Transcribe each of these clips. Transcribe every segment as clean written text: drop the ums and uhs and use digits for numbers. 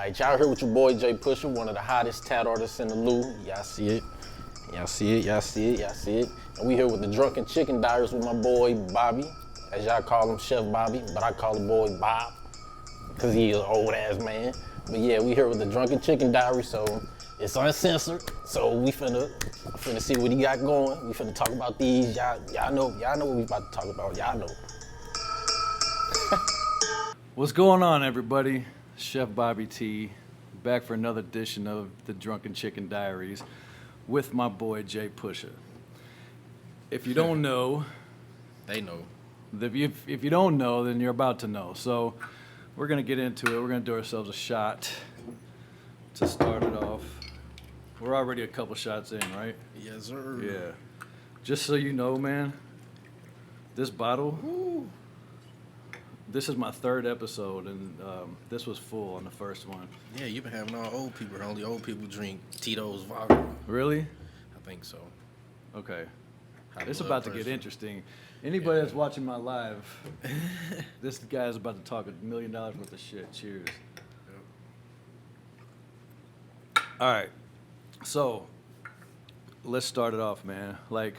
Alright, y'all here with your boy Jpusha, one of the hottest tat artists in the Lou. Y'all see it. Y'all see it, y'all see it, y'all see it. And we here with the Drunken Chicken Diaries with my boy Bobby. As y'all call him Chef Bobby, but I call the boy Bob, cause he is an old ass man. But yeah, we here with the Drunken Chicken Diaries, so it's uncensored. So we finna see what he got going. We finna talk about these. Y'all know what we about to talk about. Y'all know. What's going on, everybody? Chef Bobby T, back for another edition of the Drunken Chicken Diaries with my boy Jpusha. If you don't know, They know. if you don't know, then you're about to know. So we're gonna get into it. We're gonna do ourselves a shot to start it off. We're already a couple shots in, right? Yes, sir. Yeah. Just so you know, man, this bottle. Ooh. This is my third episode, and this was full on the first one. Yeah, you've been having all old people. Only old people drink Tito's vodka. Really? I think so. Okay. High It's blood about to pressure. get interesting. Anybody that's watching my live, this guy is about to talk $1 million worth of shit. Cheers. All right. So, let's start it off, man. Like,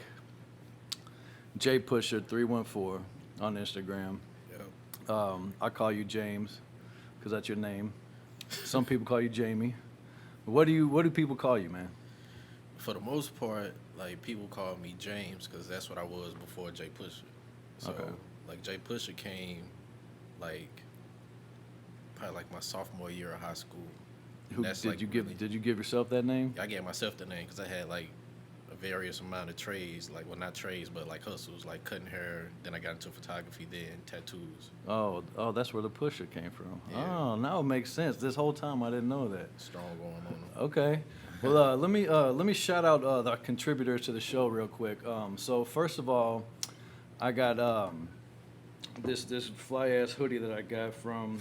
Jpusha314 on Instagram. Yep. I call you James because that's your name. Some people call you Jamie. What do people call you, man? For the most part, like, people call me James because that's what I was before Jpusha. So, Okay. like, Jpusha came, like, probably like my sophomore year of high school. And that's, like, really- Did you give yourself that name? I gave myself the name because I had, like, a various amount of trades, like, well, not trades, but, like, hustles, like cutting hair. Then I got into photography, then tattoos. Oh, that's where the pusher came from. Yeah. Oh, now it makes sense. This whole time I didn't know that. Strong going on them. Okay. Well, let me shout out the contributors to the show real quick. So first of all, I got this fly ass hoodie that I got from.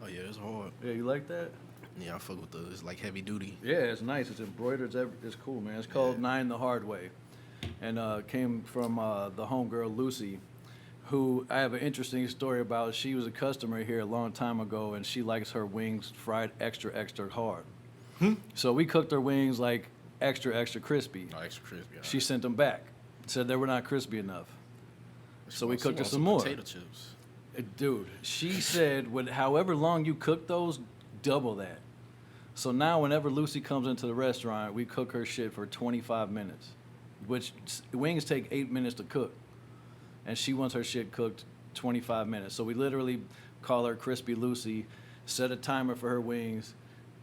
Oh, yeah, it's hard. Yeah, you like that? Yeah, I fuck with it's like heavy duty. Yeah, it's nice. It's embroidered. It's cool, man. It's called Yeah. 9 the Hard Way, and came from the homegirl Lucy, who I have an interesting story about. She was a customer here a long time ago, and she likes her wings fried extra hard. So we cooked her wings like extra crispy. Oh, extra crispy. She sent them back, said they were not crispy enough. So we cooked her some more. Potato chips. Dude, she said, however long you cook those, double that. So now whenever Lucy comes into the restaurant, we cook her shit for 25 minutes, which wings take 8 minutes to cook. And she wants her shit cooked 25 minutes. So we literally call her Crispy Lucy, set a timer for her wings,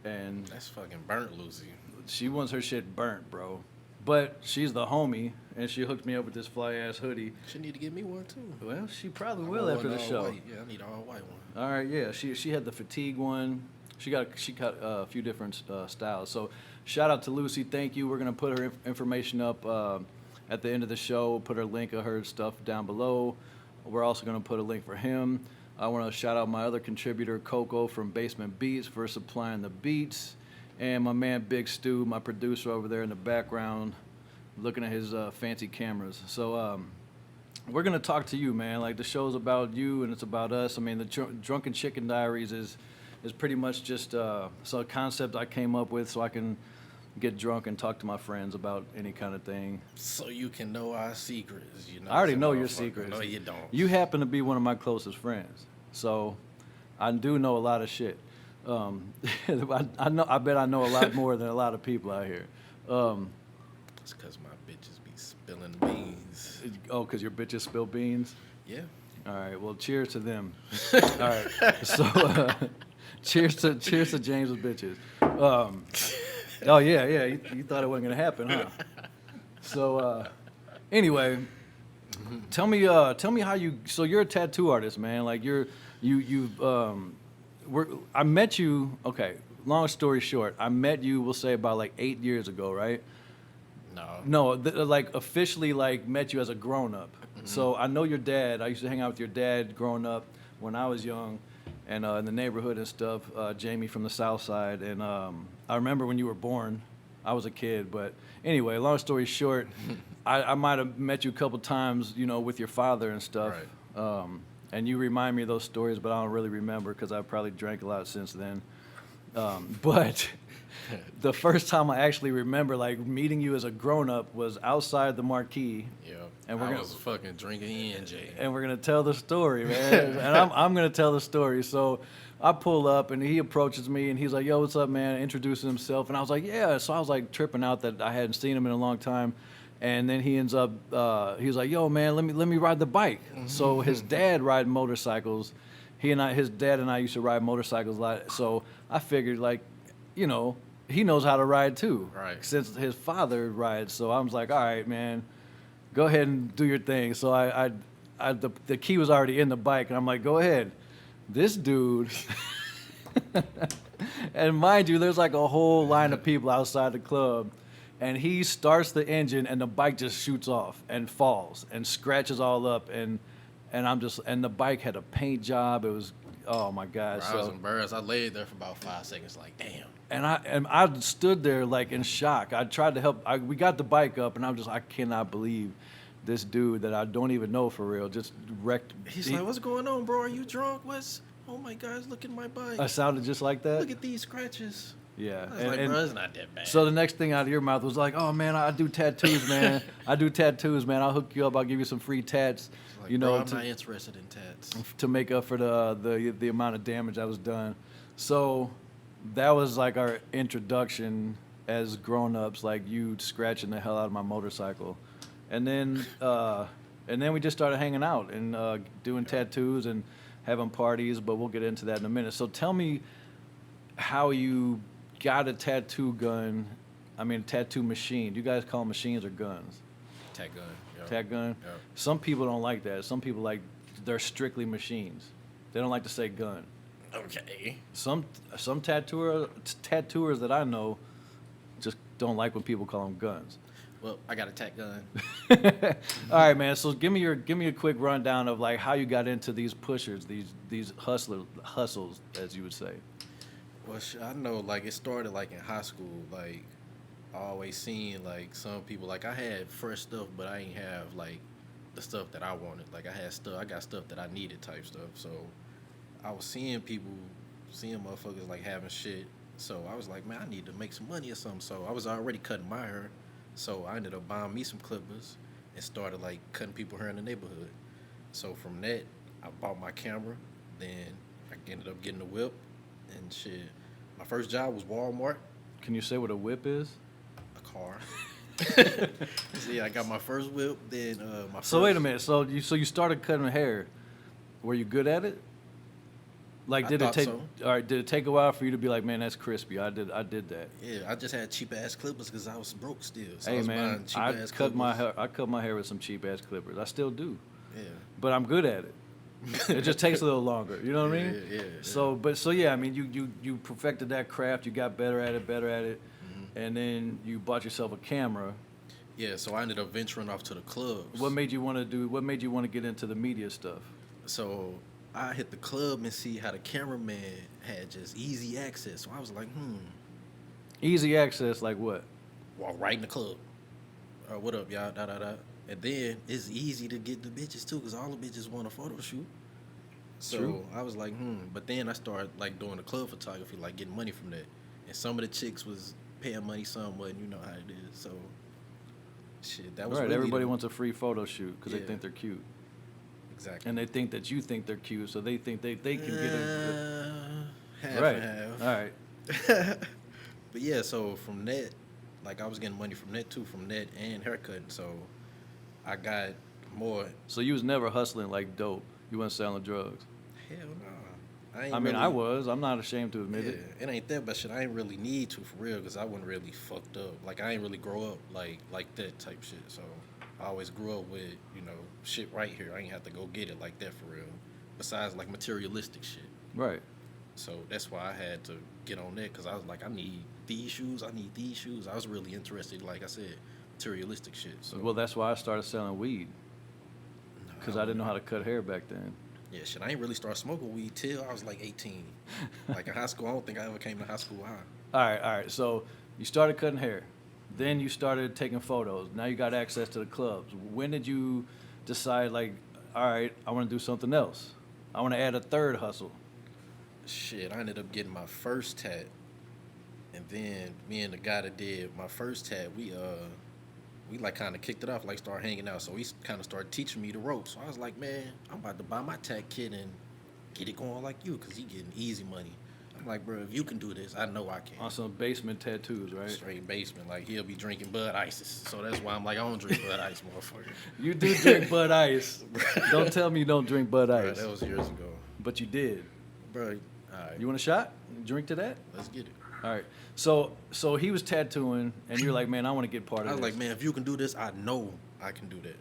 and That's fucking burnt, Lucy. she wants her shit burnt, bro. But she's the homie, and she hooked me up with this fly-ass hoodie. She need to give me one too. Well, she probably I will want after one the all show. white. Yeah, I need an all white one. All right, yeah. She had the fatigue one. She got a few different styles. So shout out to Lucy. Thank you. We're gonna put her information up at the end of the show. We'll put her link of her stuff down below. We're also gonna put a link for him. I want to shout out my other contributor, Coco from Basement Beats, for supplying the beats, and my man Big Stu, my producer over there in the background, looking at his fancy cameras. So. We're gonna talk to you, man. Like, the show's about you and it's about us. I mean, the Drunken Chicken Diaries is pretty much just a concept I came up with so I can get drunk and talk to my friends about any kind of thing. So you can know our secrets. You know. I already some know your motherfucker. secrets. No, you don't. You happen to be one of my closest friends, so I do know a lot of shit. I bet I know a lot more than a lot of people out here. It's because my bitches be spilling beans. Oh, because your bitches spill beans. Yeah. All right. Well, cheers to them. All right. So, cheers to James with bitches. Oh yeah. You thought it wasn't gonna happen, huh? So, anyway, tell me how you. So you're a tattoo artist, man. Like I met you. Okay. Long story short, I met you. We'll say about like 8 years ago, right? No. No, like officially like met you as a grown up. Mm-hmm. So I know your dad. I used to hang out with your dad growing up when I was young, and in the neighborhood and stuff. Jamie from the South Side, and I remember when you were born. I was a kid, but anyway, long story short, I might have met you a couple times, you know, with your father and stuff. Right. And you remind me of those stories, but I don't really remember because I probably drank a lot since then. But the first time I actually remember like meeting you as a grown-up was outside the marquee. Yeah. And I was fucking drinking ENJ. And we're gonna tell the story, man. And I'm gonna tell the story. So I pull up and he approaches me and he's like, "Yo, what's up, man?" Introducing himself, and I was like, "Yeah." So I was like tripping out that I hadn't seen him in a long time. And then he ends up, he was like, "Yo, man, let me ride the bike." So his dad ride motorcycles. His dad and I used to ride motorcycles a lot. So I figured, like, you know, he knows how to ride too, Right. since his father rides. So I was like, "All right, man, go ahead and do your thing." So the key was already in the bike, and I'm like, "Go ahead." This dude, and mind you, there's like a whole line of people outside the club. And he starts the engine, and the bike just shoots off and falls and scratches all up, and the bike had a paint job. It was, oh my gosh. I was embarrassed. I laid there for about 5 seconds, like, damn. And I stood there like in shock. I tried to help. We got the bike up, and I'm just, I cannot believe this dude that I don't even know for real just wrecked. He's like, "What's going on, bro? Are you drunk? Oh my gosh, look at my bike. I sounded just like that. Look at these scratches." Yeah. I was like, bro, it's not that bad. So the next thing out of your mouth was like, "Oh man, I do tattoos, man. I do tattoos, man. I'll hook you up. I'll give you some free tats." Like, You know, bro, I'm not interested in tats. to make up for the amount of damage that was done. So that was like our introduction as grown-ups, like you scratching the hell out of my motorcycle. And then we just started hanging out and doing tattoos and having parties, but we'll get into that in a minute. So tell me how you got a tattoo tattoo machine. Do you guys call them machines or guns? Tat gun. Yo. Tat gun? Yeah. Some people don't like that. Some people they're strictly machines. They don't like to say gun. Okay. Some tattooers that I know just don't like when people call them guns. Well, I got a tat gun. All right, man. So give me a quick rundown of like how you got into these pushers, these hustles, as you would say. Well, I know, like, it started, like, in high school. Like, I always seen, like, some people, like, I had fresh stuff, but I ain't have, like, the stuff that I wanted. Like, I got stuff that I needed type stuff. So I was seeing motherfuckers, like, having shit. So I was like, man, I need to make some money or something. So I was already cutting my hair. So I ended up buying me some clippers and started, like, cutting people hair in the neighborhood. So from that, I bought my camera. Then I ended up getting a whip and shit. My first job was Walmart. Can you say what a whip is? A car. So yeah, I got my first whip. Then So wait a minute. So you started cutting hair. Were you good at it? Like, did it take? So. All right. Did it take a while for you to be like, man, that's crispy? I did that. Yeah, I just had cheap ass clippers because I was broke still. So I Hey was man, buying cheap I ass cut my clippers. hair. I cut my hair with some cheap ass clippers. I still do. Yeah. But I'm good at it. It just takes a little longer. You know what I mean? Yeah. So yeah, I mean, you perfected that craft. You got better at it, Mm-hmm. and then you bought yourself a camera. Yeah, so I ended up venturing off to the clubs. What made you want to get into the media stuff? So I hit the club and see how the cameraman had just easy access. So I was like, Easy access, like what? walk right in the club. What up, y'all? Da da da. And then it's easy to get the bitches too, cause all the bitches want a photo shoot. So True. I was like, But then I started like doing the club photography, like getting money from that. And some of the chicks was paying money, some wasn't. You know how it is. So shit, that was Right. really Everybody wants a free photo shoot because they Yeah. think they're cute, exactly. and they think that you think they're cute, so they think they can get a. Half Right. and half. All right. But yeah, so from that, like I was getting money from that too, from that and haircutting. So I got more. So you was never hustling like dope. You wasn't selling drugs. Hell no. I was. I'm not ashamed to admit Yeah, it. it ain't that, but shit, I ain't really need to for real, because I wasn't really fucked up. Like I ain't really grow up like that type shit. So I always grew up with, shit right here. I ain't have to go get it like that for real. Besides like materialistic shit. Right. So that's why I had to get on that, because I was like, I need these shoes, I need these shoes. I was really interested, like I said, materialistic shit. So Well, that's why I started selling weed, because I didn't know how to cut hair back then. Yeah, shit, I ain't really start smoking weed till I was like 18. Like in high school, I don't think I ever came to high school high. All right. So you started cutting hair. Then you started taking photos. Now you got access to the clubs. When did you decide, like, all right, I want to do something else? I want to add a third hustle. Shit, I ended up getting my first tat, and then me and the guy that did my first tat, we like kind of kicked it off, like started hanging out. So he kind of started teaching me the ropes. So I was like, man, I'm about to buy my tat kit and get it going like you, cause he getting easy money. I'm like, bro, if you can do this, I know I can. On some basement tattoos, right? Straight basement, like he'll be drinking Bud Ices. So that's why I'm like, I don't drink Bud Ice, motherfucker. You do drink Bud Ice. Don't tell me you don't drink Bud Bro, Ice. that was years ago. But you did. Bro, all right, You want a shot? Drink to that? let's get it. All right. So he was tattooing, and you're like, man, I want to get part of I was this. like, man, if you can do this, I know I can do that.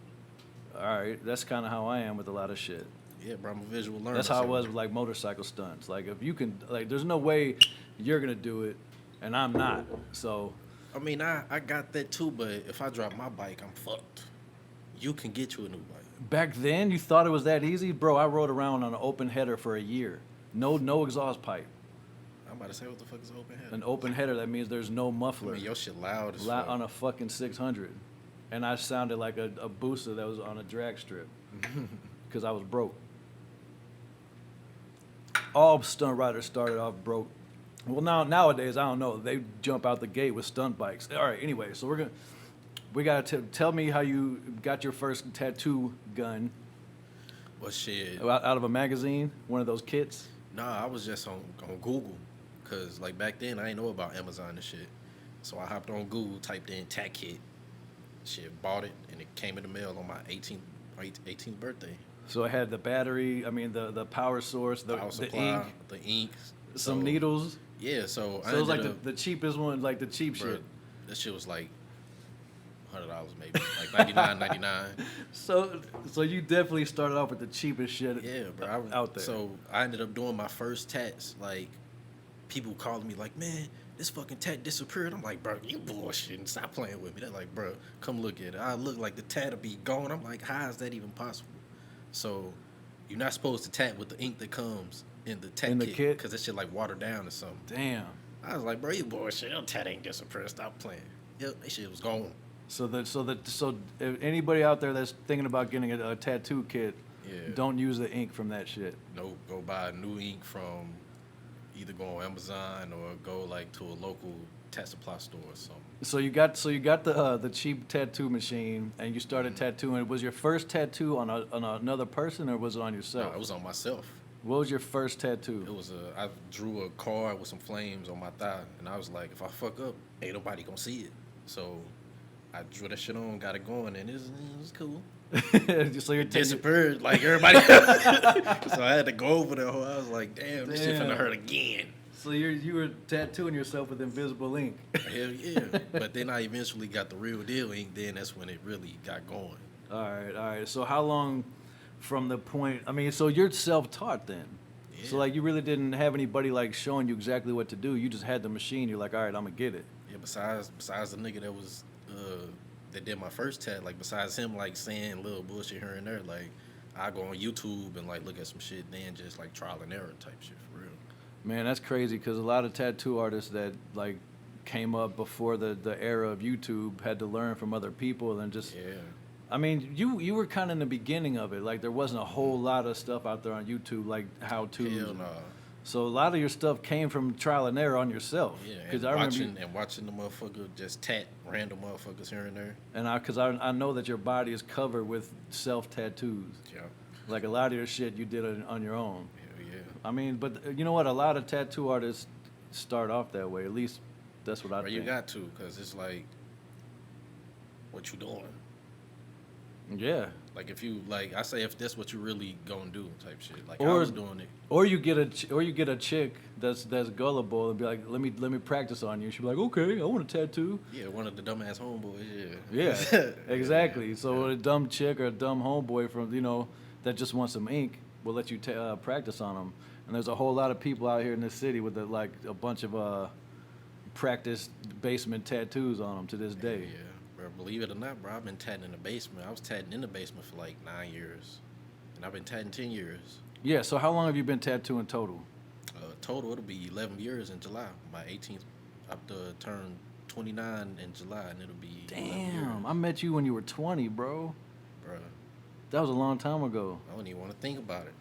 All right. That's kind of how I am with a lot of shit. Yeah, bro, I'm a visual learner. That's how I so- was with like motorcycle stunts. Like if you can, like, there's no way you're gonna do it, and I'm not. So I mean, I got that too, but if I drop my bike, I'm fucked. You can get you a new bike. back then, you thought it was that easy, bro. I rode around on an open header for a year. No exhaust pipe. I'm about to say, what the fuck is open head? An open header, that means there's no I muffler. mean, your shit loud as Loud fuck. on a fucking 600, and I sounded like a booster that was on a drag strip because I was broke. All stunt riders started off broke. Well, nowadays I don't know. They jump out the gate with stunt bikes. All right. Anyway, so we gotta tell me how you got your first tattoo gun Well, shit. out of a magazine, one of those kits. Nah, I was just on Google. Because, like, back then, I ain't know about Amazon and shit. So I hopped on Google, typed in tat kit. Shit, bought it, and it came in the mail on my 18th birthday. So it had the battery. I mean the power source, the Power supply, ink, the ink. some So, needles. Yeah, so I So it was ended like up, the cheapest one, like the cheap bruh, shit. that shit was like $100 maybe, like $99.99. So you definitely started off with the cheapest shit Yeah, bro. out there. So I ended up doing my first tats. Like, people calling me like, man, this fucking tat disappeared. I'm like, bro, you bullshitting. Stop playing with me. They're like, bro, come look at it. I look like the tat will be gone. I'm like, how is that even possible? So you're not supposed to tat with the ink that comes in the tat In the kit? because that shit like watered down or something. Damn. I was like, bro, you bullshit. Your tat ain't disappeared. Stop playing. Yep, that shit was gone. So if anybody out there that's thinking about getting a tattoo kit, Yeah. don't use the ink from that shit. No, go buy new ink from either go on Amazon or go like to a local tat supply store or something. So you got the cheap tattoo machine and you started tattooing. Was your first tattoo on another person or was it on No, yourself? it was on myself. What was your first tattoo? It was I drew a card with some flames on my thigh, and I was like, if I fuck up, ain't nobody gonna see it. So I drew that shit on, got it going, and it was cool. So you're Disappeared like everybody else. So I had to go over there. I was like, damn, this shit finna Damn. hurt again. So you were tattooing yourself with invisible ink. Hell yeah. But then I eventually got the real deal ink. Then that's when it really got going. All right. So how long from the point? I mean, so you're self-taught then. So Yeah. like you really didn't have anybody like showing you exactly what to do. You just had the machine. You're like, all right, I'm gonna get it. Yeah, besides the nigga that was that did my first tat, like besides him like saying little bullshit here and there, like I go on YouTube and like look at some shit, then just like trial and error type shit for real. Man, that's crazy because a lot of tattoo artists that like came up before the era of YouTube had to learn from other people and just. Yeah. I mean, you were kind of in the beginning of it. Like there wasn't a whole lot of stuff out there on YouTube like how to. Hell no. So a lot of your stuff came from trial and error on yourself. Yeah, Because and I remember. watching the motherfucker just tat random motherfuckers here and there. And I know that your body is covered with self tattoos. Yeah. Like a lot of your shit you did on your own. Hell yeah. I mean, but you know what? A lot of tattoo artists start off that way. At least that's what I But think. you got to, cause it's like, what you doing? Yeah. Like if you like, I say if that's what you really gonna do, type shit. Like I Or- was doing it. Or you get a chick that's gullible and be like, let me practice on you. She'll be like, okay, I want a tattoo. Yeah, one of the dumbass homeboys. Yeah, exactly. Yeah. So a dumb chick or a dumb homeboy from that just wants some ink will let you practice on them. And there's a whole lot of people out here in this city with a bunch of practice basement tattoos on them to this day. Yeah, bro. Believe it or not, bro, I've been tatting in the basement. I was tatting in the basement for like 9 years, and I've been tatting 10 years. Yeah. So how long have you been tattooing total? Total, it'll be 11 years in July. My 18th, up to turn 29 in July, and it'll be 11 Damn, years. I met you when you were 20, bro. Bro, That was a long time ago. I don't even want to think about it.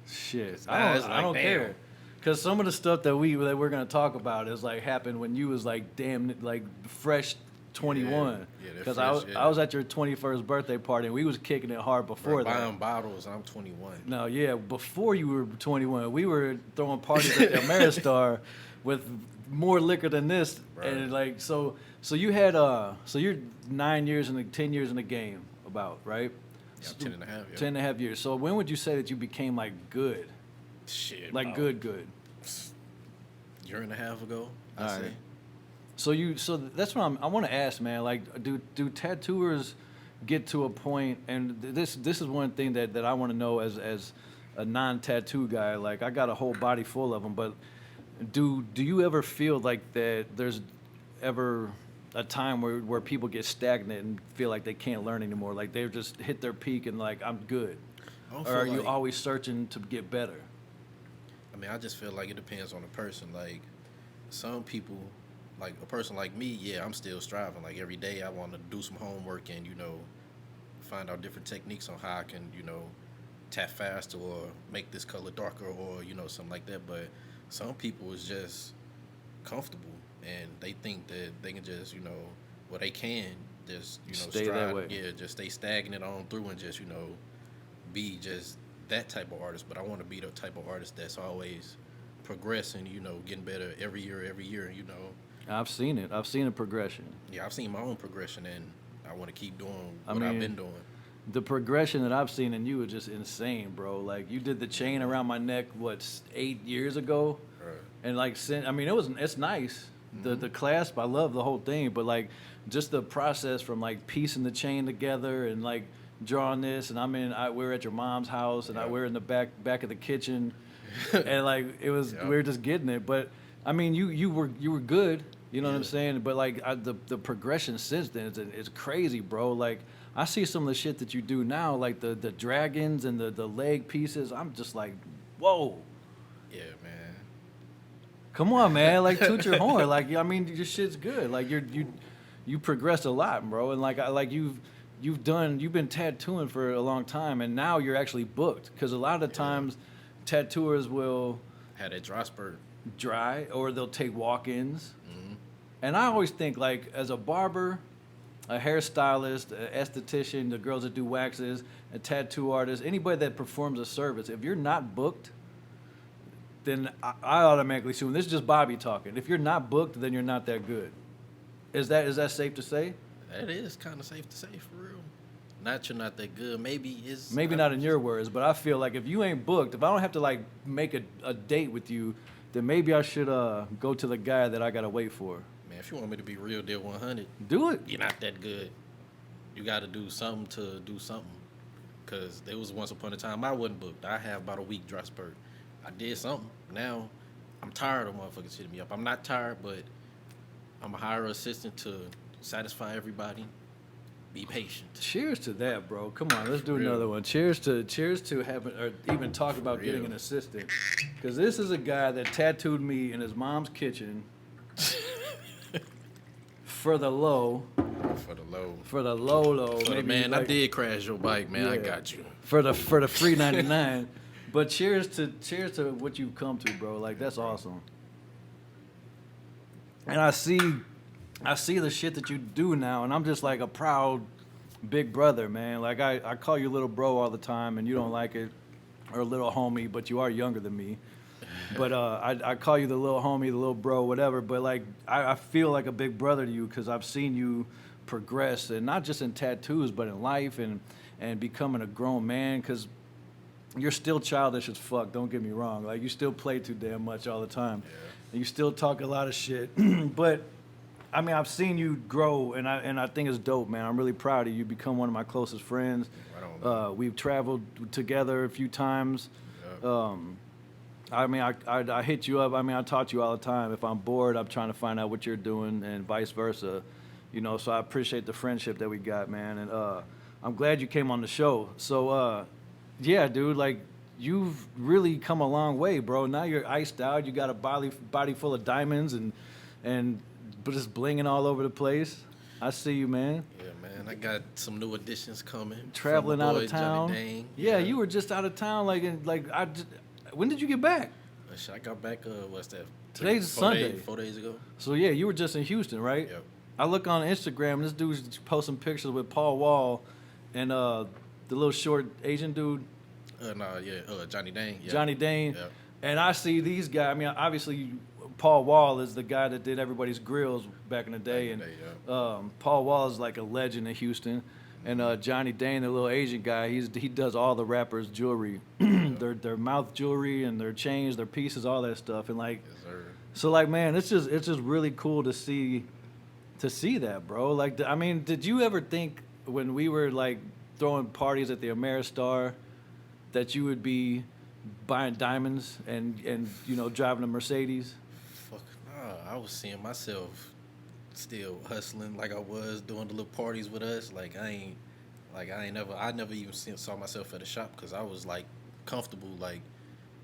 Shit, Nah, it's I like, don't damn. care. Cause some of the stuff that we're gonna talk about is like happened when you was like damn like fresh 21. Yeah, they're Cause fresh, I was at your 21st birthday party and we was kicking it hard before Bro, that. buying bottles, I'm 21. No, yeah, before you were 21, we were throwing parties at the Ameristar with more liquor than this, Right. and like so you had so you're 9 years and 10 years in the game about right? Yeah, 10 and a half, yeah. 10 and a half years. So when would you say that you became like good, Shit. like about good? Year and a half ago, I All say. right. So that's what I want to ask, man. Like, do tattooers get to a point? And this is one thing that I want to know as a non-tattoo guy. Like, I got a whole body full of them, but do you ever feel like that? There's ever a time where people get stagnant and feel like they can't learn anymore? Like they've just hit their peak and like I'm good, I don't or are feel you like- always searching to get better? I mean, I just feel like it depends on the person. Like, some people, like a person like me, yeah, I'm still striving. Like, every day I want to do some homework and, find out different techniques on how I can, tap faster or make this color darker or, something like that. But some people is just comfortable and they think that they can just, well, they can just, Stay that way. Yeah, just stay stagnant on through and just, be just that type of artist. But I want to be the type of artist that's always progressing, getting better every year, I've seen it. I've seen a progression. Yeah, I've seen my own progression and I want to keep doing I what I've mean, been doing. The progression that I've seen in you is just insane, bro. Like you did the chain around my neck, 8 years ago, Right. and like, it's nice. The clasp, I love the whole thing, but like, just the process from like piecing the chain together and like drawing this, and we were at your mom's house, and Yeah. we were in the back of the kitchen, and like it was Yeah. we were just getting it. But I mean, you were good. You know what I'm Yeah. saying? But like the progression since then is crazy, bro. Like I see some of the shit that you do now, like the dragons and the leg pieces. I'm just like, whoa, Yeah, man. come on, man. Like toot your horn. Like I mean, your shit's good. Like you progressed a lot, bro. And you've been tattooing for a long time, and now you're actually booked. Because a lot of the times, tattooers will Had that dry spurt. dry or they'll take walk-ins. And I always think like as a barber, a hairstylist, an esthetician, the girls that do waxes, a tattoo artist, anybody that performs a service, if you're not booked, then I automatically assume, this is just Bobby talking, if you're not booked, then you're not that good. Is that safe to say? That is kind of safe to say, for real. Not you're not that good. Maybe it's... Maybe not in your words, but I feel like if you ain't booked, if I don't have to like make a date with you, then maybe I should go to the guy that I gotta wait for. Man, if you want me to be real deal 100, Do it. you're not that good. You got to do something to do something. Because there was once upon a time I wasn't booked. I have about a week dry spurt. I did something. Now, I'm tired of motherfuckers hitting me up. I'm not tired, but I'm a hire an assistant to satisfy everybody. Be patient. Cheers to that, bro. Come on, let's do Real. another one. Cheers to having or even talk about getting real. an assistant. Because this is a guy that tattooed me in his mom's kitchen for the low. For the low. For the low. For the maybe man, I like- did crash your bike, man. I Yeah. got you. For the free 99. But cheers to what you've come to, bro. Like that's awesome. And I see the shit that you do now, and I'm just like a proud big brother, man. Like I call you little bro all the time, and you don't like it, or little homie, but you are younger than me. But I call you the little homie, the little bro, whatever. But like I feel like a big brother to you because I've seen you progress, and not just in tattoos, but in life and becoming a grown man. Because you're still childish as fuck. Don't get me wrong. Like you still play too damn much all the time, and you still talk a lot of shit. But I mean, I've seen you grow, and I think it's dope, man. I'm really proud of you. You become one of my closest friends. Right on, We've traveled together a few times. Yeah. I mean, I hit you up. I mean, I talk to you all the time. If I'm bored, I'm trying to find out what you're doing, and vice versa. You know, so I appreciate the friendship that we got, man. And I'm glad you came on the show. So, yeah, dude, like you've really come a long way, bro. Now you're iced out. You got a body full of diamonds and but just blinging all over the place. I see you, man. Yeah, man. I got some new additions coming. Traveling out of Johnny town. Dang. Yeah, you were just out of town. When did you get back? I got back. What's that? Today's Sunday. 4 days ago. So yeah, you were just in Houston, right? Yep. I look on Instagram. This dude's posting pictures with Paul Wall and the little short Asian dude. Johnny Dang. Yeah. Johnny Dane. Yep. And I see these guys. I mean, obviously, Paul Wall is the guy that did everybody's grills back in the day. Paul Wall is like a legend in Houston. And Johnny Dane, the little Asian guy, he does all the rappers' jewelry, their mouth jewelry and their chains, their pieces, all that stuff. And like, Yes, sir. so like, man, it's just really cool to see that, bro. Like, I mean, did you ever think when we were like throwing parties at the Ameristar that you would be buying diamonds and driving a Mercedes? Fuck nah. I was seeing myself still hustling like I was doing the little parties with us. I never even saw myself at a shop because I was like comfortable like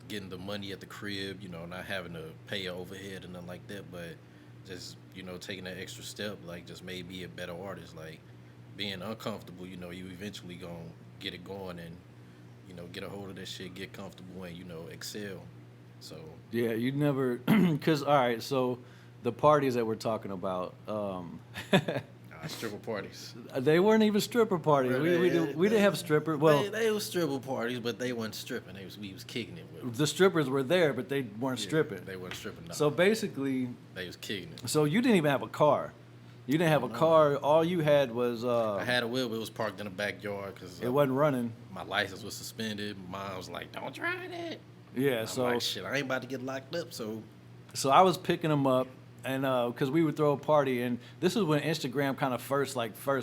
getting the money at the crib, not having to pay an overhead and nothing like that. But just taking that extra step like just made me a better artist. Like being uncomfortable, you eventually gonna get it going and get a hold of that shit, get comfortable and excel. So Yeah, you never, because all right, so the parties that we're talking about, stripper parties. they weren't even stripper parties. Bro, We didn't have stripper. Well, they was stripper parties, but they weren't stripping. We was kicking it with them. the strippers were there, but they weren't stripping. They weren't stripping. No. So basically, They was kicking it. so you didn't even have a car. You didn't have a car. All you had was I had a wheel, but it was parked in the backyard because it wasn't running. my license was suspended. Mom was like, "Don't try that." Yeah, I'm so like, "Shit, I ain't about to get locked up." So I was picking them up, and because we would throw a party, and this is when Instagram kind of first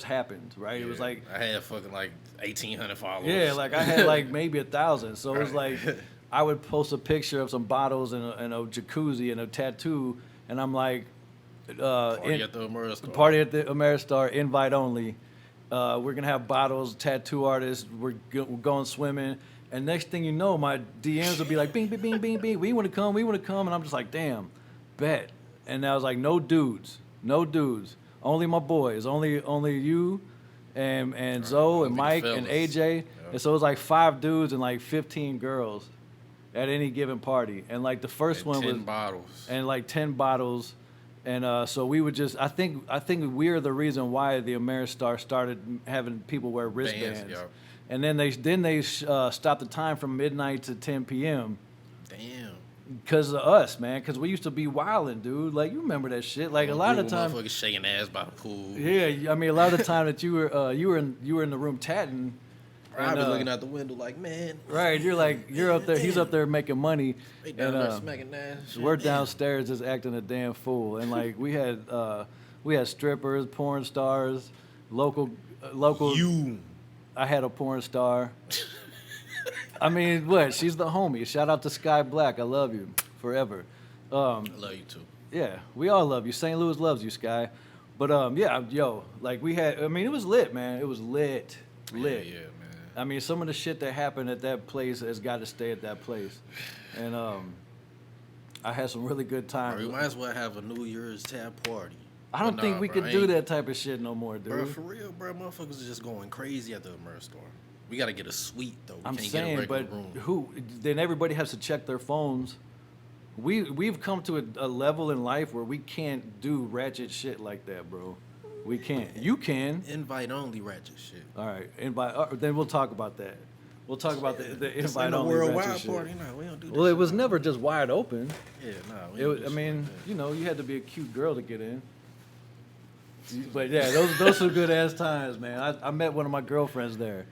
happened, right? It was yeah, like I had fucking like 1,800 followers. yeah, like I had like maybe 1,000. So it was like I would post a picture of some bottles and a jacuzzi and a tattoo, and I'm like, party at the Ameristar. Party at the Ameristar, invite only. We're gonna have bottles, tattoo artists. We're going swimming, and next thing you know, my DMs will be like, bing, bing, bing, bing, bing. We want to come, and I'm just like, damn, bet. And I was like, no dudes, only my boys, only you, and Zoe and only the Mike and fellas. AJ, Yep. and so it was like 5 dudes and like 15 girls at any given party, and like the first And one 10 was bottles. and like 10 bottles. And so we would just, I think we're the reason why the Ameristar started having people wear wristbands. Yeah. And then they stopped the time from midnight to 10 p.m. Damn. because of us, man. Because we used to be wilding, dude. Like, you remember that shit. Like, a lot of the time. motherfuckers shaking ass by the pool. Yeah, I mean, a lot of the time that you were in the room tatting. I was looking out the window like, man. Right, you're up there. He's up there making money. They down and, there smacking ass. we're downstairs just acting a damn fool, and like we had strippers, porn stars, local. You. I had a porn star. I mean, what? She's the homie. Shout out to Sky Black. I love you forever. I love you too. Yeah, we all love you. St. Louis loves you, Sky. But yeah, yo, like we had. I mean, it was lit, man. It was lit. Yeah, man. I mean, some of the shit that happened at that place has got to stay at that place. And I had some really good Bro, times. we might as well have a New Year's tab party. I don't But think nah, we bro, could I do ain't- that type of shit no more, dude. Bro, for real, bro, motherfuckers are just going crazy at the Ameristar. We gotta get a suite though. We I'm can't saying, get a regular but room. who? Then everybody has to check their phones. We've come to a level in life where we can't do ratchet shit like that, bro. We can't. You can. Invite only ratchet shit. All right. Invite. Then we'll talk about that. We'll talk about the This invite ain't a only ratchet worldwide shit. party. Nah, we don't do that. Well, it shit. was never just wide open. Yeah, nah. We It don't was, do I shit mean, like that. you know, you had to be a cute girl to get in. But yeah, those were good ass times, man. I met one of my girlfriends there.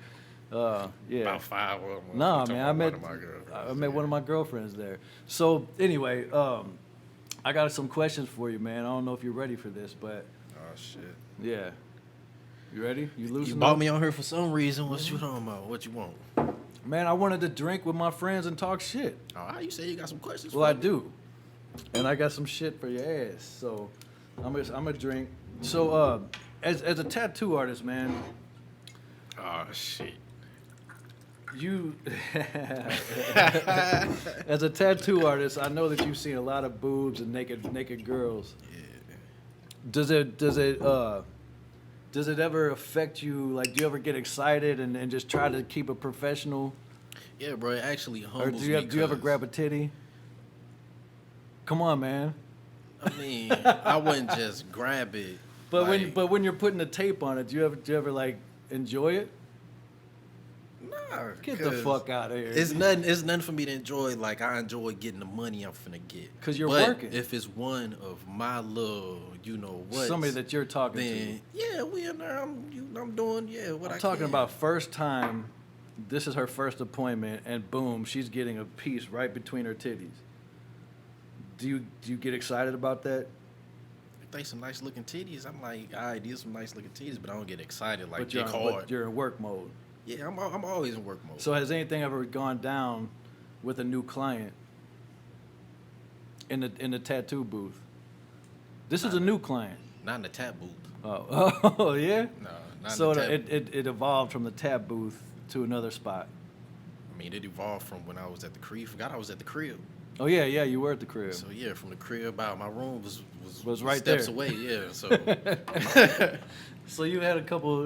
Yeah. About 5 of them. Nah, I'm talking man, about I met one of my girlfriends. I met one of my girlfriends there. So anyway, I got some questions for you, man. I don't know if you're ready for this, but Oh shit. yeah. You ready? You loosen You up? brought me on here for some reason. What you talking about? What you want? Man, I wanted to drink with my friends and talk shit. Oh, you say you got some questions? Well, for I me? do. And I got some shit for your ass. So I'm gonna drink. So as a tattoo artist, man, Oh shit. you as a tattoo artist, I know that you've seen a lot of boobs and naked girls. Yeah. Does it Does it ever affect you? Like, do you ever get excited and just try to keep it professional? Yeah, bro, it actually Or humbles do you ever me. grab a titty? Come on, man. I mean, I wouldn't just grab it. But like, when you're putting the tape on it, do you ever like enjoy it? nah, Get the 'cause fuck out of here. It's nothing for me to enjoy. Like, I enjoy getting the money I'm finna get. 'Cause you're But working. if it's one of my little, you know what, Somebody that you're talking then yeah, we in there. I'm doing what to. I I'm talking can. about first time. This is her first appointment, and boom, she's getting a piece right between her titties. Do you get excited about that? If they some nice looking titties, I'm like, all right, these some nice looking titties, but I don't get excited like But dick hard. but you're in work mode. Yeah, I'm always in work mode. So has anything ever gone down with a new client in the tattoo booth? This is a new client. Not in the tap booth. Oh, oh yeah. No, not So in the tap. it evolved from the tap booth to another spot. I mean, it evolved from when I was at the crib. Forgot I was at the crib. Oh yeah, you were at the crib. So yeah, from the crib out, my room was right steps there. away. Yeah, so So you had a couple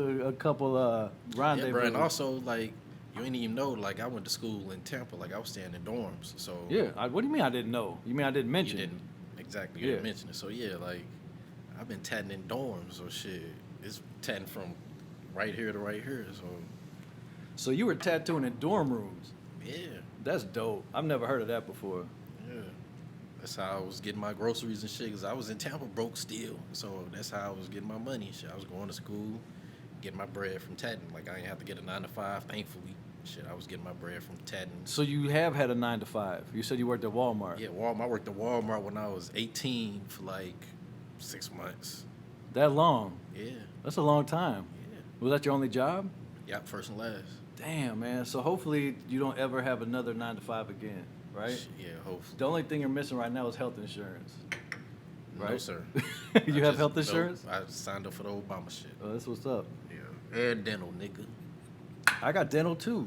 rendezvous. yeah, bro. And also, like, you ain't even know. Like, I went to school in Tampa. Like, I was staying in dorms. So Yeah. What do you mean I didn't know? You mean I didn't you mention? didn't exactly. You Yeah. didn't mention it. So yeah, like, I've been tatting in dorms or shit. It's tatting from right here to right here. So So you were tattooing in dorm rooms. yeah, That's dope. I've never heard of that before. yeah. That's how I was getting my groceries and shit. 'Cause I was in Tampa broke still. So that's how I was getting my money. Shit, I was going to school, getting my bread from tatting. Like, I didn't have to get a 9 to 5. Thankfully, shit, I was getting my bread from tatting. So you have had a 9 to 5. You said you worked at Walmart. Yeah, Walmart. I worked at Walmart when I was 18 for like 6 months. That long? Yeah, That's a long time. yeah. Was that your only job? Yeah, first and last. Damn, man. So hopefully you don't ever have another 9 to 5 again, right? Yeah, hopefully. The only thing you're missing right now is health insurance. No, Right? sir. You have health insurance? Nope, I signed up for the Obama shit. Oh, that's what's up. Yeah. And dental, nigga. I got dental too.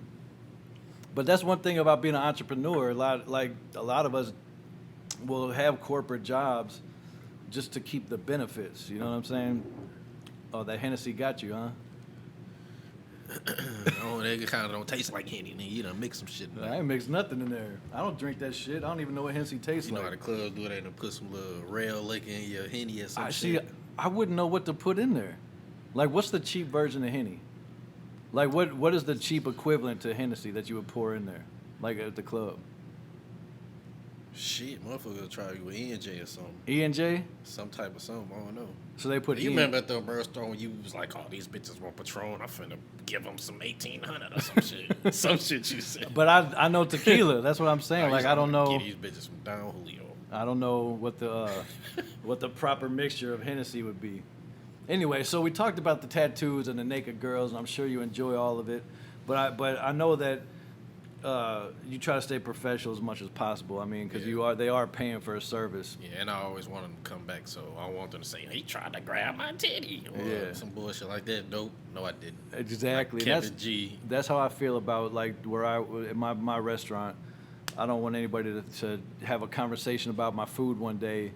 But that's one thing about being an entrepreneur. A lot of us will have corporate jobs just to keep the benefits. You know what I'm saying? Oh, that Hennessy got you, huh? Oh, they kind of don't taste like Henny. Nigga, you done mix some shit in I there. ain't mixed nothing in there. I don't drink that shit. I don't even know what Hennessy tastes You know how like. the clubs do that and put some little rail liquor in your Henny or some I shit. see. I wouldn't know what to put in there. Like, what's the cheap version of Henny? Like, what is the cheap equivalent to Hennessy that you would pour in there, like at the club? Shit, motherfucker will try you with E&J or something. E&J? Some type of something, I don't know. So they put You E- remember at the Burr store when you was like, oh, these bitches want Patron, I'm finna give them some 1800 or some shit. Some shit you said. But I know tequila. That's what I'm saying. Like, I don't know. Get these bitches from Don Julio. I don't know what the proper mixture of Hennessy would be. Anyway, so we talked about the tattoos and the naked girls, and I'm sure you enjoy all of it. But I know that you try to stay professional as much as possible. I mean, because Yeah. they are paying for a service. Yeah, and I always want them to come back, so I want them to say, he tried to grab my titty. Or Yeah. some bullshit like that. Nope. No, I didn't. Exactly. Like Kevin G. That's how I feel about like where at my restaurant. I don't want anybody to have a conversation about my food one day,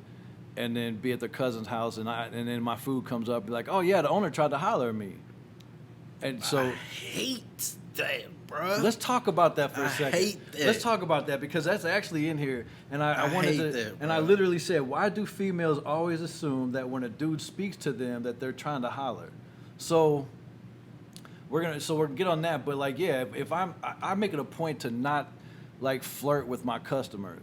and then be at their cousin's house, and then my food comes up, be like, oh yeah, the owner tried to holler at me, and so I hate that, bro. let's talk about that for a I second. hate that. Let's talk about that because that's actually in here, and I wanted hate to, that, and I bro. literally said, why do females always assume that when a dude speaks to them that they're trying to holler? So we're gonna get on that, but like yeah, if I make it a point to not like flirt with my customers,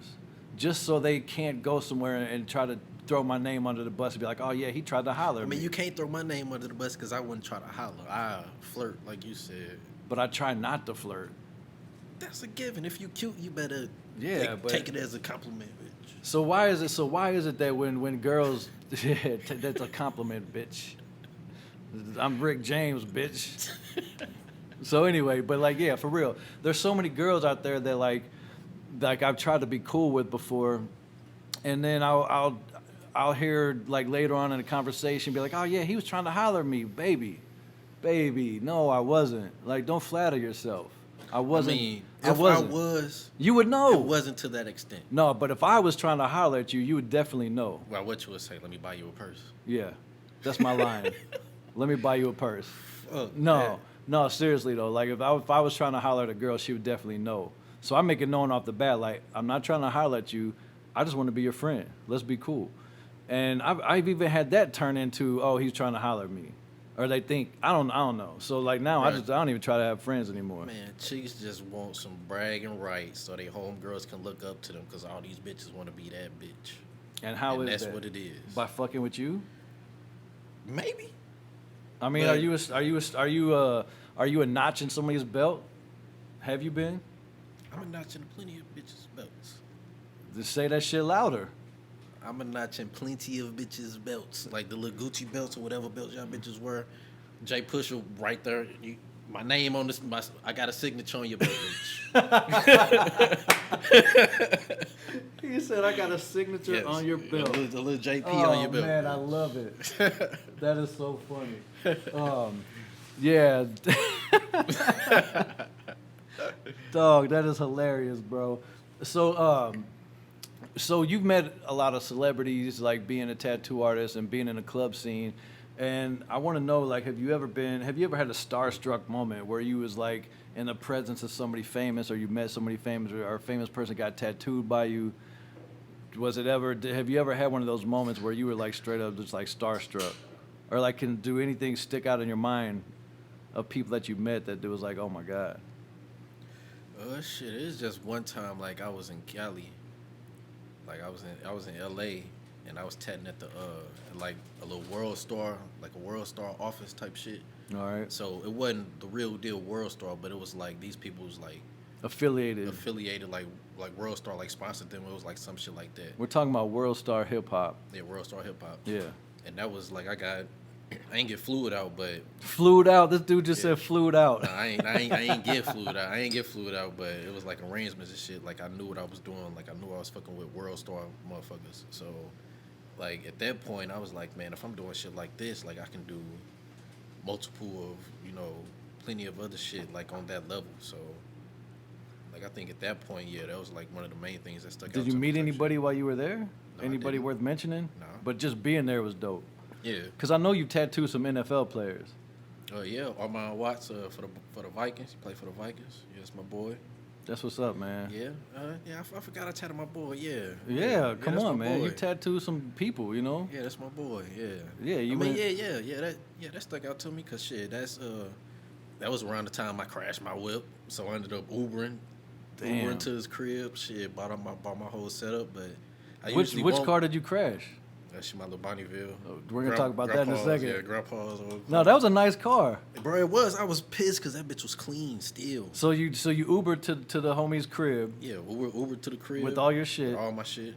just so they can't go somewhere and try to throw my name under the bus and be like, oh yeah, he tried to holler I at mean, me. you can't throw my name under the bus because I wouldn't try to holler. I flirt, like you said. But I try not to flirt. That's a given. If you cute, you better But take it as a compliment, bitch. So why is it that when girls that's a compliment, bitch. I'm Rick James, bitch. So anyway, but like yeah, for real. There's so many girls out there that like I've tried to be cool with before, and then I'll hear like later on in the conversation be like, oh yeah, he was trying to holler at me, baby. No, I wasn't. Like, don't flatter yourself. I wasn't. I mean, I if wasn't. I was, You would know. it wasn't to that extent. No, but if I was trying to holler at you, you would definitely know. Well, what you would say, let me buy you a purse. Yeah, that's my line. Let me buy you a purse. Fuck No, no, seriously though. Like if I was trying to holler at a girl, she would definitely know. So I make it known off the bat, like I'm not trying to holler at you. I just want to be your friend. Let's be cool. And I've even had that turn into, oh, he's trying to holler at me, or they think I don't know. So like now Right. I don't even try to have friends anymore. Man, chicks just want some bragging rights so they homegirls can look up to them because all these bitches want to be that bitch. And how And is that's that? what it is. By fucking with you? Maybe. I mean, But- are you a notch in somebody's belt? Have you been? I'm a notch in plenty of bitches' belts. Just say that shit louder. I'm a notch in plenty of bitches' belts. Like the little Gucci belts or whatever belts y'all bitches wear. Jpusha right there. My name on this. I got a signature on your belt, bitch. He said, "I got a signature Yes. on your belt." The little JP Oh on your belt. man, I love it. That is so funny. Yeah, dog, that is hilarious, bro. So you've met a lot of celebrities, like being a tattoo artist and being in the club scene, and I want to know, like, have you ever had a starstruck moment where you was like in the presence of somebody famous, or you met somebody famous, or a famous person got tattooed by you? Have you ever had one of those moments where you were like straight up just like starstruck, or like can do anything stick out in your mind of people that you met that it was like, oh my god? Shit, it was just one time like I was in Cali. Like I was in LA and I was tatting at the like a little World Star, like a World Star office type shit. All right, So it wasn't the real deal World Star, but it was like these people was like affiliated. affiliated, like World Star like sponsored them. It was like some shit like that. We're talking about World Star Hip Hop. Yeah, World Star Hip Hop. Yeah, And that was like I ain't get fluid out, but flued out. This dude just said flued out. nah, I ain't get fluid out. I ain't get fluid out, but it was like arrangements and shit. Like I knew what I was doing. Like I knew I was fucking with World Star motherfuckers. So like at that point, I was like, man, if I'm doing shit like this, like I can do multiple of plenty of other shit like on that level. So like I think at that point, yeah, that was like one of the main things that stuck out. Did you to me meet type anybody while you were there? No, I Anybody didn't. worth mentioning? No. But just being there was dope. shit. Yeah. Cause I know you tattooed some NFL players. Oh yeah, Armand Watts for the Vikings. He played for the Vikings. Yeah, that's my boy. That's what's up, man. Yeah, I forgot I tattooed my boy. Yeah. Yeah, come that's on, my man. boy. You tattooed some people, you know? Yeah, that's my boy. Yeah. Yeah, you I mean, went- that stuck out to me because shit, that was around the time I crashed my whip, so I ended up Ubering to his crib. Shit, bought my whole setup, but I Which usually which won't- car did you crash? That's my little Bonneville. We're gonna talk about that in a Grandpa's, second. Yeah, grandpa's old No, that was a nice car. bro. It was. I was pissed because that bitch was clean still. So you Ubered to the homie's crib Yeah, Uber to the crib with all your shit. all my shit,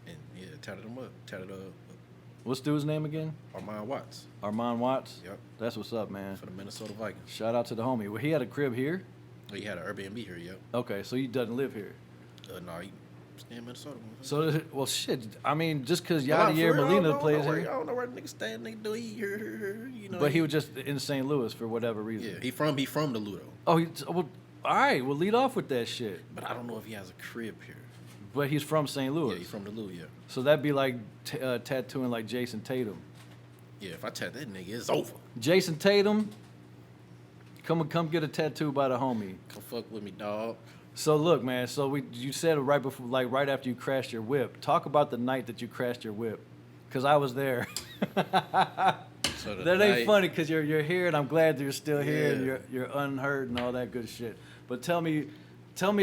and yeah, tatted him up, tatted up. What's dude's name again? Armand Watts. Armand Watts. Yep, That's what's up, man. for the Minnesota Vikings. Shout out to the homie. Well, he had a crib here. Oh, he had an Airbnb here. Yep. Okay, so he doesn't live here. No, he stay in Minnesota. So well, shit. I mean, just because Well, Yadier for real, Molina I don't plays know where- I here, don't know where the nigga stay. Nigga do you know? but he was just in St. Louis for whatever reason. Yeah, he from the Ludo, Oh, well, all right. We'll lead off with that shit. but I don't know if he has a crib here. But he's from St. Louis. Yeah, he's from the Ludo. Yeah. So that'd be like tattooing like Jason Tatum. Yeah, if I tat that nigga, it's over. Jason Tatum, come get a tattoo by the homie. Come fuck with me, dog. So look, man. So you said it right before, like right after you crashed your whip. Talk about the night that you crashed your whip, cause I was there. So the That ain't night- funny, cause you're here, and I'm glad that you're still here, and Yeah. you're unhurt and all that good shit. But tell me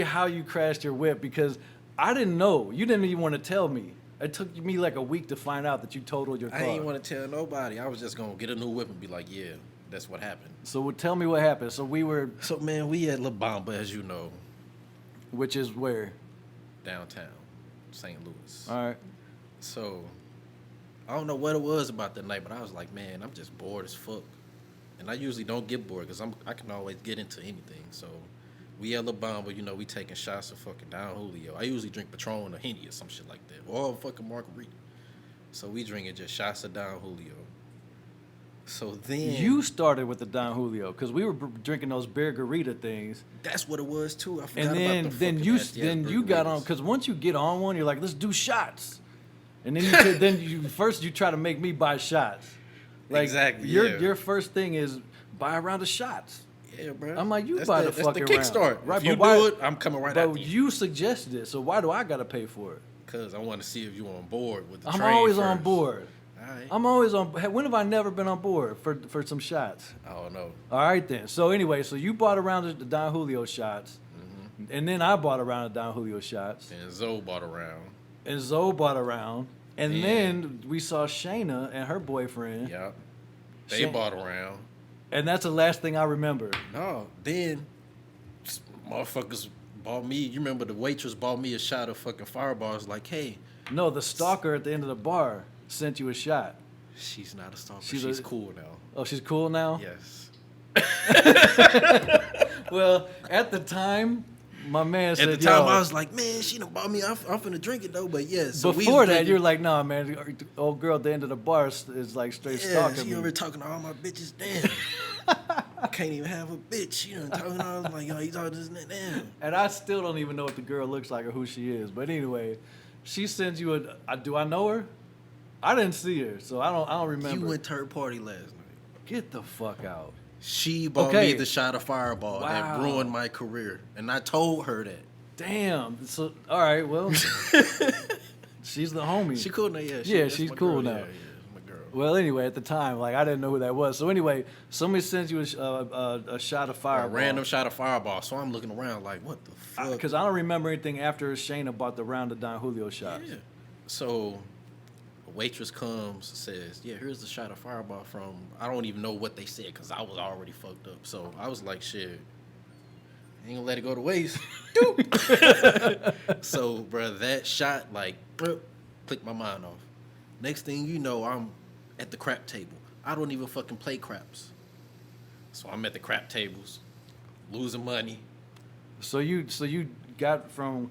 how you crashed your whip, because I didn't know. You didn't even want to tell me. It took me like a week to find out that you totaled your car. I ain't want to tell nobody. I was just gonna get a new whip and be like, yeah, that's what happened. So tell me what happened. So we were, So man, we at La Bamba, as you know, which is where? downtown, St. Louis. All right. So I don't know what it was about that night, but I was like, man, I'm just bored as fuck. And I usually don't get bored because I can always get into anything. So we at La Bamba, we taking shots of fucking Don Julio. I usually drink Patron or Henny or some shit like that, or fucking Margarita. So we drinking just shots of Don Julio. So then You started with the Don Julio, because we were drinking those Bargarita things, that's what it was too. I forgot and about the then fucking you nasty-ass you got on, Bargaritas. because once you get on one, you're like, let's do shots, and then then you first you try to make me buy shots. Like, exactly. Your first thing is buy a round of shots. Yeah, bro. I'm like, you buy the fucking That's the kickstart. round. Right, if you but why, do it, I'm coming right but after you. you suggested it, so why do I got to pay for it? Because I want to see if you're on board with the I'm train always first. on board. All right. I'm always on. When have I never been on board for some shots? I don't know. All right then. So anyway, so you bought a round of the Don Julio shots, and then I bought a round of Don Julio shots, And Zoe bought around. and Zoe bought a round, and Yeah. then we saw Shayna and her boyfriend, Yep. They Shane- bought around. and that's the last thing I remember. No, then motherfuckers bought me. You remember the waitress bought me a shot of fucking Fireballs. Like, hey, No, the stalker at the end of the bar sent you a shot. she's not a stalker. She's She's a- cool now. Oh, she's cool now? Yes. Well, at the time, my man said, At the time, yo, I was like, man, she done bought me. I'm finna drink it though. But yeah, so we before was that, drinking- you're like, nah, man, old girl at the end of the bar is like straight yeah, stalking she me. over talking to all my bitches. Damn, I can't even have a bitch. You know, talking all like, yo, you talking this and that. Damn. And I still don't even know what the girl looks like or who she is. But anyway, she sends you do I know her? I didn't see her, so I don't remember. You went third party last night. Get the fuck out. She bought Okay. me the shot of Fireball Wow. that ruined my career, and I told her that. Damn. So all right, well, she's the homie. She cool now, yeah. Yeah, that's she's my cool girl. now. Yeah, yeah, my girl. Well, anyway, at the time, like I didn't know who that was. So anyway, somebody sends you a shot of A Fireball. random shot of Fireball. So I'm looking around like, what the fuck? Because I don't remember anything after Shayna bought the round of Don Julio shots. Yeah. So a waitress comes, says, yeah, here's the shot of Fireball from, I don't even know what they said because I was already fucked up. So I was like, shit, ain't gonna let it go to waste. So, bro, that shot, like, clicked my mind off. Next thing you know, I'm at the crap table. I don't even fucking play craps. So I'm at the crap tables, losing money. So you got from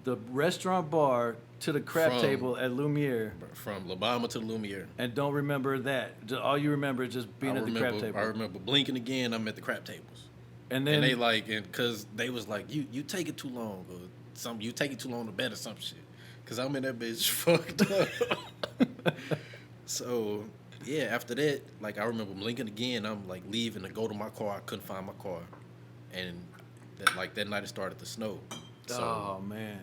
the restaurant bar to the crap From- table at Lumiere From Labama to Lumiere. and don't remember that. All you remember is just being I at the remember, crap table. I remember blinking again. I'm at the crap tables, And then and they like, and because they was like, you take it too long, or you take it too long to bet or some shit. Cause I'm in that bitch fucked up. So yeah, after that, like I remember blinking again. I'm like leaving to go to my car. I couldn't find my car, and that night it started to snow. So oh man.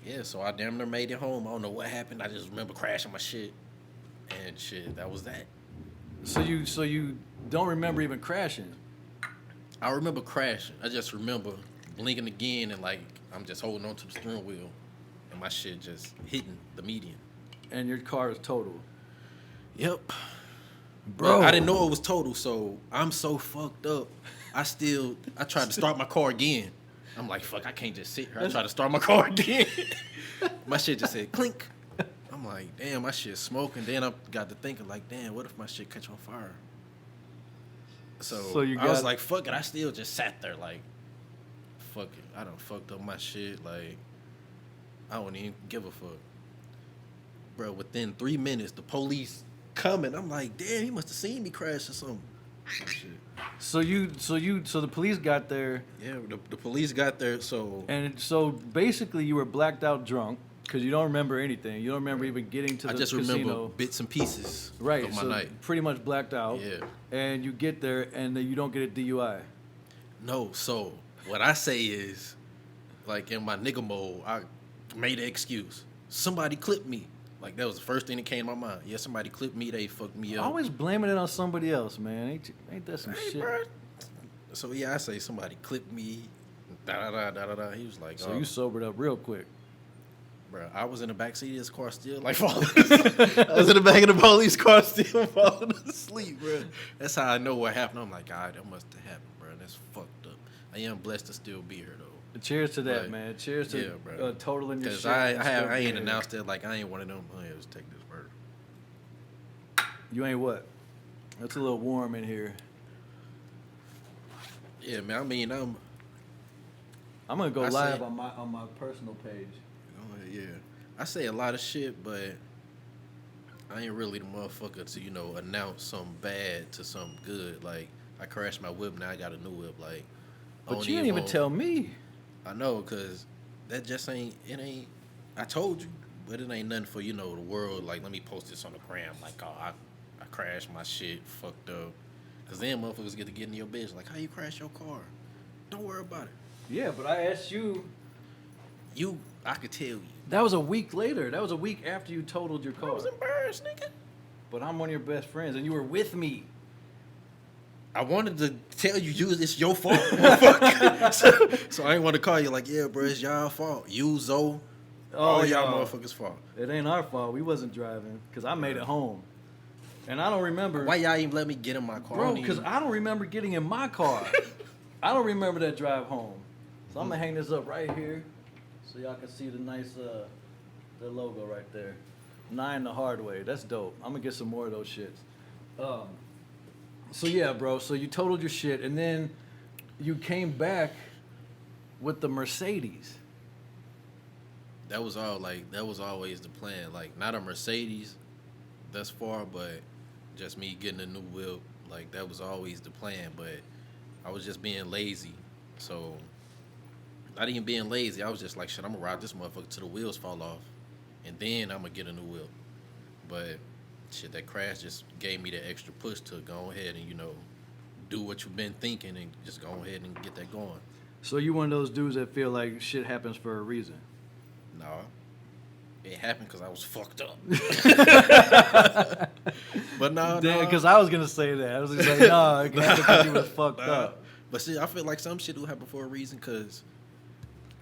yeah, so I damn near made it home. I don't know what happened. I just remember crashing my shit, and shit. That was that. So you don't remember even crashing. I remember crashing. I just remember blinking again and like I'm just holding on to the steering wheel and my shit just hitting the median. And your car is total. Yep. Bro. I didn't know it was total, so I'm so fucked up. I tried to start my car again. I'm like, fuck, I can't just sit here. I tried to start my car again. My shit just said clink. I'm like, damn, my shit's smoking. Then I got to thinking like, damn, what if my shit catch on fire? So you I was got- like, fuck it. I still just sat there like, fuck it. I done fucked up my shit. Like, I don't even give a fuck. Bro, within 3 minutes, the police coming. I'm like, damn, he must have seen me crash or something. Some shit. So the police got there, Yeah, the police got there, so and so basically you were blacked out drunk because you don't remember anything. You don't remember even getting to I the just casino. remember bits and pieces Right, of my so night. pretty much blacked out. Yeah. And you get there and then you don't get a DUI. No, so what I say is, like in my nigga mode, I made an excuse. Somebody clipped me. Like that was the first thing that came to my mind. Yeah, somebody clipped me. They fucked me up. Always blaming it on somebody else, man. Ain't that some Hey, shit? bruh. So yeah, I say somebody clipped me. Da da da da da da. He was like, So oh, you sobered up real quick. bro, I was in the back seat of his car still like falling. I was in the back of the police car still falling asleep, bro. That's how I know what happened. I'm like, God, that must have happened, bro. That's fucked up. I am blessed to still be here though. Cheers to that, Right. man. Cheers to Yeah, bro. totaling your Cause shit. I and still ain't being announced that. Like I ain't one of them. Oh, yeah, let's take this bird. here. You ain't what? It's a little warm in here. Yeah, man. I mean, I'm gonna go I live say- on my personal page. yeah. I say a lot of shit, but I ain't really the motherfucker to announce something bad to something good. Like I crashed my whip, now I got a new whip. Like, I But don't you didn't even want- tell me. I know, cause that just ain't. It ain't. I told you, but it ain't nothing for the world. Like, let me post this on the gram. Like, oh, I crash my shit, fucked up. Cause then motherfuckers get to get in your bitch. Like, how you crash your car? Don't worry about it. Yeah, but I asked you. I could tell you. That was a week later. That was a week after you totaled your car. I was embarrassed, nigga. But I'm one of your best friends, and you were with me. I wanted to tell you it's your fault, motherfucker. so I didn't want to call you like, yeah, bro, it's y'all fault. You, Zoe, all y'all motherfuckers' fault. It ain't our fault. We wasn't driving because I made it home. And I don't remember. Why y'all even let me get in my car? Bro, because I don't remember getting in my car. I don't remember that drive home. So I'm going to hang this up right here so y'all can see the nice the logo right there. 9 the hard way. That's dope. I'm going to get some more of those shits. So yeah, bro. So you totaled your shit, and then you came back with the Mercedes. That was always the plan. Like, not a Mercedes thus far, but just me getting a new wheel. Like, that was always the plan, but I was just being lazy. So, not even being lazy, I was just like, shit, I'm gonna ride this motherfucker till the wheels fall off, and then I'm gonna get a new wheel. But shit, that crash just gave me that extra push to go ahead and, do what you've been thinking and just go ahead and get that going. So you one of those dudes that feel like shit happens for a reason? No. It happened because I was fucked up. But no, because I was going to say that. I was going to say, no, it happened because you was fucked up. But see, I feel like some shit do happen for a reason because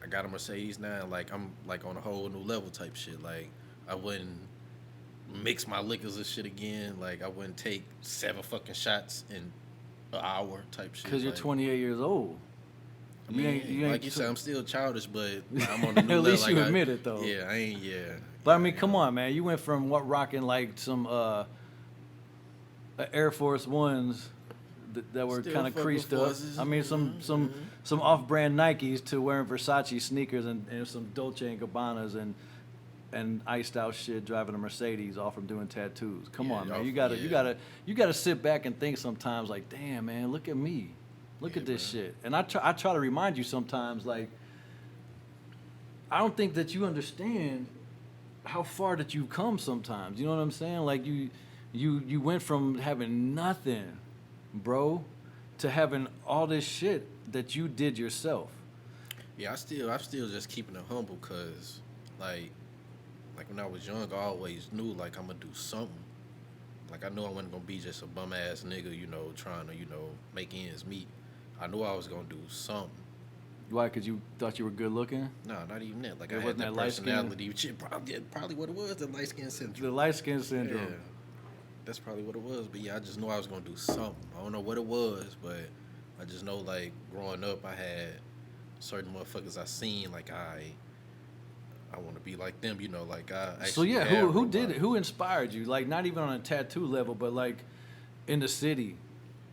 I got a Mercedes now. And like, I'm like on a whole new level type shit. Like, I wouldn't mix my liquors and shit again. Like, I wouldn't take 7 fucking shots in an hour type shit. Because you're 28 years old. I mean, you ain't like you said, I'm still childish, but I'm on the new At level. least you like admit it, though. Yeah, I ain't, yeah. But I mean, come on, man. You went from rocking like some Air Force Ones that were Still kind of fucking creased up. Forces. I mean, some off-brand Nikes to wearing Versace sneakers and some Dolce and Gabbanas and iced out shit, driving a Mercedes, all from doing tattoos. Come on, man. You gotta sit back and think sometimes, like, damn, man, look at me. Look at this shit. And I try to remind you sometimes, like, I don't think that you understand how far that you've come sometimes. You know what I'm saying? Like, you went from having nothing, bro, to having all this shit that you did yourself. Yeah, I'm still just keeping it humble because, like when I was young, I always knew, like, I'm going to do something. Like, I knew I wasn't going to be just a bum-ass nigga, trying to, make ends meet. I knew I was going to do something. Why? Because you thought you were good looking? No, not even that. Like, It I had wasn't that that light skin? personality. Shit, probably what it was, the light skin syndrome. The light skin syndrome. Yeah, that's probably what it was. But yeah, I just knew I was going to do something. I don't know what it was, but I just know, like, growing up, I had certain motherfuckers I seen, like, I want to be like them, like, I actually. So yeah, who did it? Who inspired you? Like, not even on a tattoo level, but like in the city.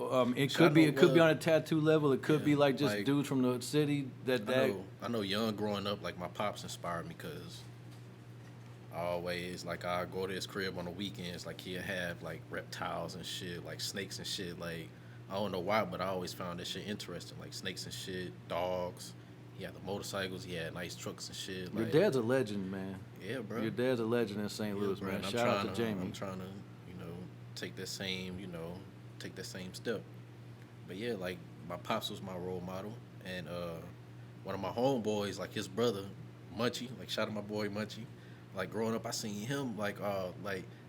It could be on a tattoo level. It could be like just dudes from the city I know young growing up, like, my pops inspired me because I always, like, I go to his crib on the weekends, like, he'll have like reptiles and shit, like snakes and shit. Like, I don't know why, but I always found that shit interesting, like snakes and shit, dogs. He had the motorcycles. He had nice trucks and shit. Your like, dad's a legend, man. Yeah, bro. Your dad's a legend in St. Louis, bro, man. I'm Shout out to Jamie. I'm trying to, take that same step. But yeah, like, my pops was my role model, and one of my homeboys, like his brother, Munchie, like, shout out my boy Munchie. Like, growing up, I seen him like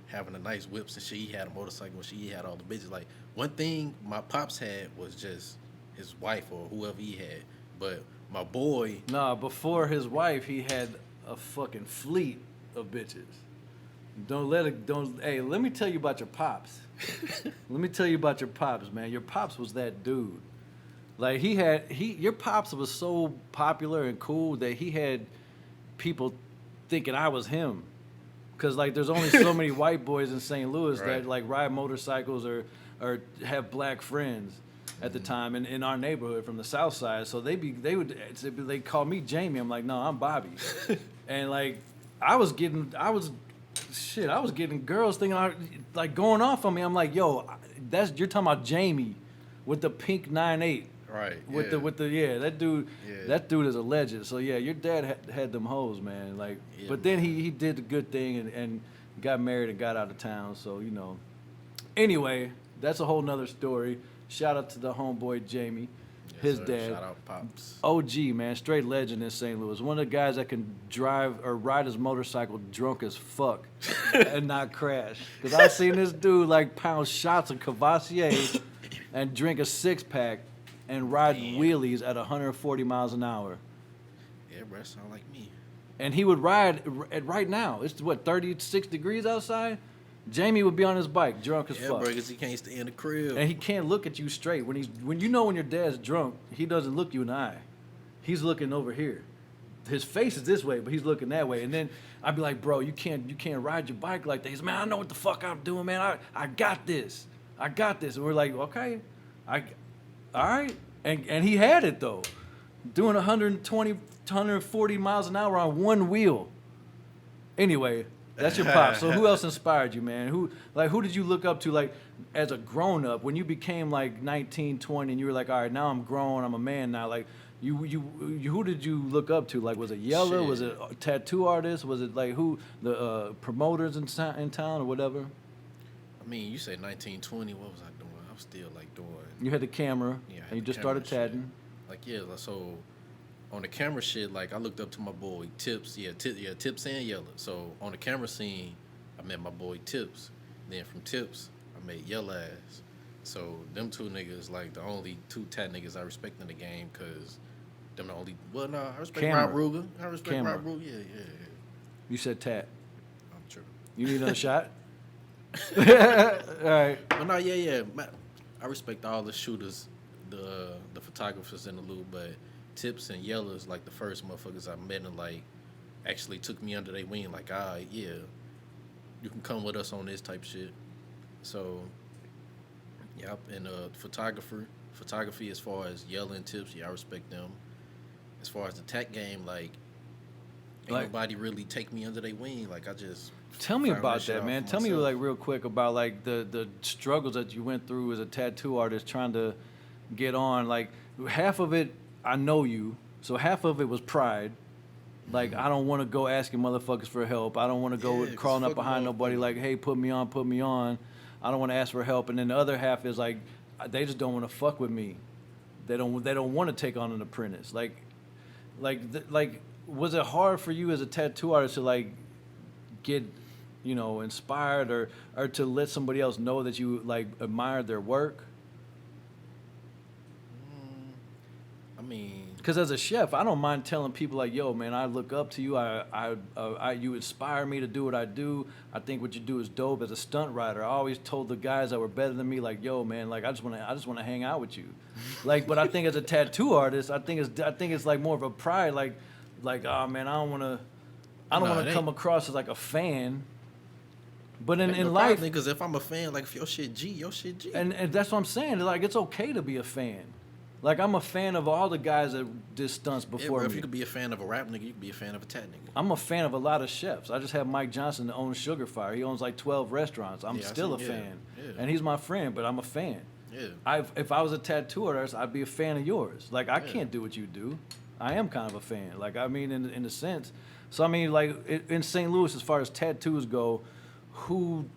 having a nice whips and shit. He had a motorcycle and shit. He had all the bitches. Like, one thing my pops had was just his wife or whoever he had, but my boy. Nah, before his wife, he had a fucking fleet of bitches. Hey, let me tell you about your pops. Let me tell you about your pops, man. Your pops was that dude. Like, your pops was so popular and cool that he had people thinking I was him. Cause, like, there's only so many white boys in St. Louis that, like, ride motorcycles or have black friends at the time in our neighborhood from the south side. So they'd call me Jamie. I'm like, no, I'm Bobby. And, like, I was getting girls thinking, like, going off on me. I'm like, yo, you're talking about Jamie with the pink 9.8. Right. That dude is a legend. So yeah, your dad had them hoes, man. Like, but then he did the good thing and got married and got out of town. So Anyway, that's a whole nother story. Shout out to the homeboy Jamie, his sir. dad. Shout out Pops. OG, man, straight legend in St. Louis. One of the guys that can drive or ride his motorcycle drunk as fuck and not crash. Because I've seen this dude like pound shots of Cavassier and drink a 6-pack and ride wheelies at 140 miles an hour. Yeah, bro, sound like me. And he would ride right now. It's what, 36 degrees outside? Jamie would be on his bike, drunk as Yeah, fuck. bro, because he can't stay in the crib. And he can't look at you straight. When when your dad's drunk, he doesn't look you in the eye. He's looking over here. His face is this way, but he's looking that way. And then I'd be like, bro, you can't ride your bike like that. He's, man, I know what the fuck I'm doing, man. I got this. I got this. And we're like, okay, all right. And he had it though. Doing 120, 140 miles an hour on one wheel. Anyway, that's your pop. So who else inspired you, man? Who did you look up to, like, as a grown-up, when you became, like, 19, 20, and you were like, all right, now I'm grown, I'm a man now, like, who did you look up to? Like, was it Yeller? Shit. Was it a tattoo artist? Was it, like, who, the promoters in town or whatever? I mean, you say 1920, what was I doing? I was still, like, doing... You had the camera, Yeah, I had and you the just camera started shit. tatting. Like, yeah, so on the camera shit, like, I looked up to my boy Tips. Tips and Yella. So on the camera scene, I met my boy Tips. Then from Tips, I met Yella Ass. So them two niggas, like, the only two tat niggas I respect in the game, because them the only... Well, no, I respect Camera. Rob Ruger. I respect Camera. Rob Ruger. Yeah. You said tat. I'm tripping. You need another shot? All right. But no, yeah. I respect all the shooters, the photographers in the loop, but Tips and Yella's like the first motherfuckers I met and like actually took me under their wing, like, yeah, you can come with us on this type shit. So, yep, and photography as far as Yella and Tips, yeah, I respect them. As far as the tech game, like nobody really take me under their wing. Like, I just Tell me found about shit that, out man. for Tell me, myself. like, real quick about, like, the struggles that you went through as a tattoo artist trying to get on. Like, half of it, I know you, so half of it was pride. Like, I don't want to go asking motherfuckers for help. I don't want to go 'cause crawling up fuck behind nobody like, hey, put me on. I don't want to ask for help. And then the other half is like, they just don't want to fuck with me. They don't want to take on an apprentice. Like, was it hard for you as a tattoo artist to, like, get, inspired or to let somebody else know that you, like, admired their work? I mean, Because as a chef, I don't mind telling people, like, yo, man, I look up to you. You inspire me to do what I do. I think what you do is dope. As a stunt rider, I always told the guys that were better than me, like, yo, man, like, I just want to hang out with you. Like, but I think as a tattoo artist, I think it's like more of a pride, like, oh man, I don't want to come across as like a fan. But in life, because if I'm a fan, like, if your shit G. and that's what I'm saying. Like, it's okay to be a fan. Like, I'm a fan of all the guys that did stunts Yeah, before bro, if me. you could be a fan of a rap nigga, you could be a fan of a tat nigga. I'm a fan of a lot of chefs. I just have Mike Johnson that owns Sugar Fire. He owns like 12 restaurants. I'm Yeah, I still a see, fan. yeah. And he's my friend, but I'm a fan. Yeah. If I was a tattoo artist, I'd be a fan of yours. Like, I can't do what you do. I am kind of a fan. Like, I mean, in a sense. So, I mean, like, in St. Louis, as far as tattoos go, who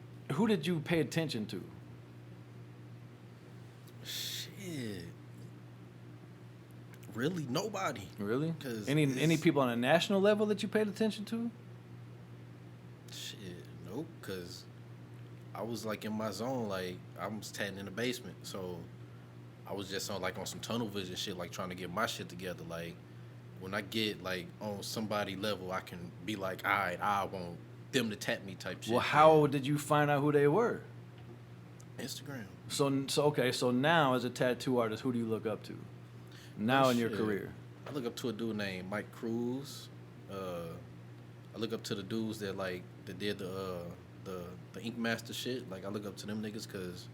did you pay attention to? Shit. Really? Nobody. Really? 'Cause Any it's- people on a national level that you paid attention to? Shit. Nope. Because I was, like, in my zone. Like, I was tatting in the basement. So I was just on some tunnel vision shit, like, trying to get my shit together. Like, when I get, like, on somebody level, I can be like, all right, I want them to tat me type shit. Well, how did you find out who they were? Instagram. So now as a tattoo artist, who do you look up to? Now in your Shit. career. I look up to a dude named Mike Cruz. I look up to the dudes that did the Ink Master shit. Like, I look up to them niggas because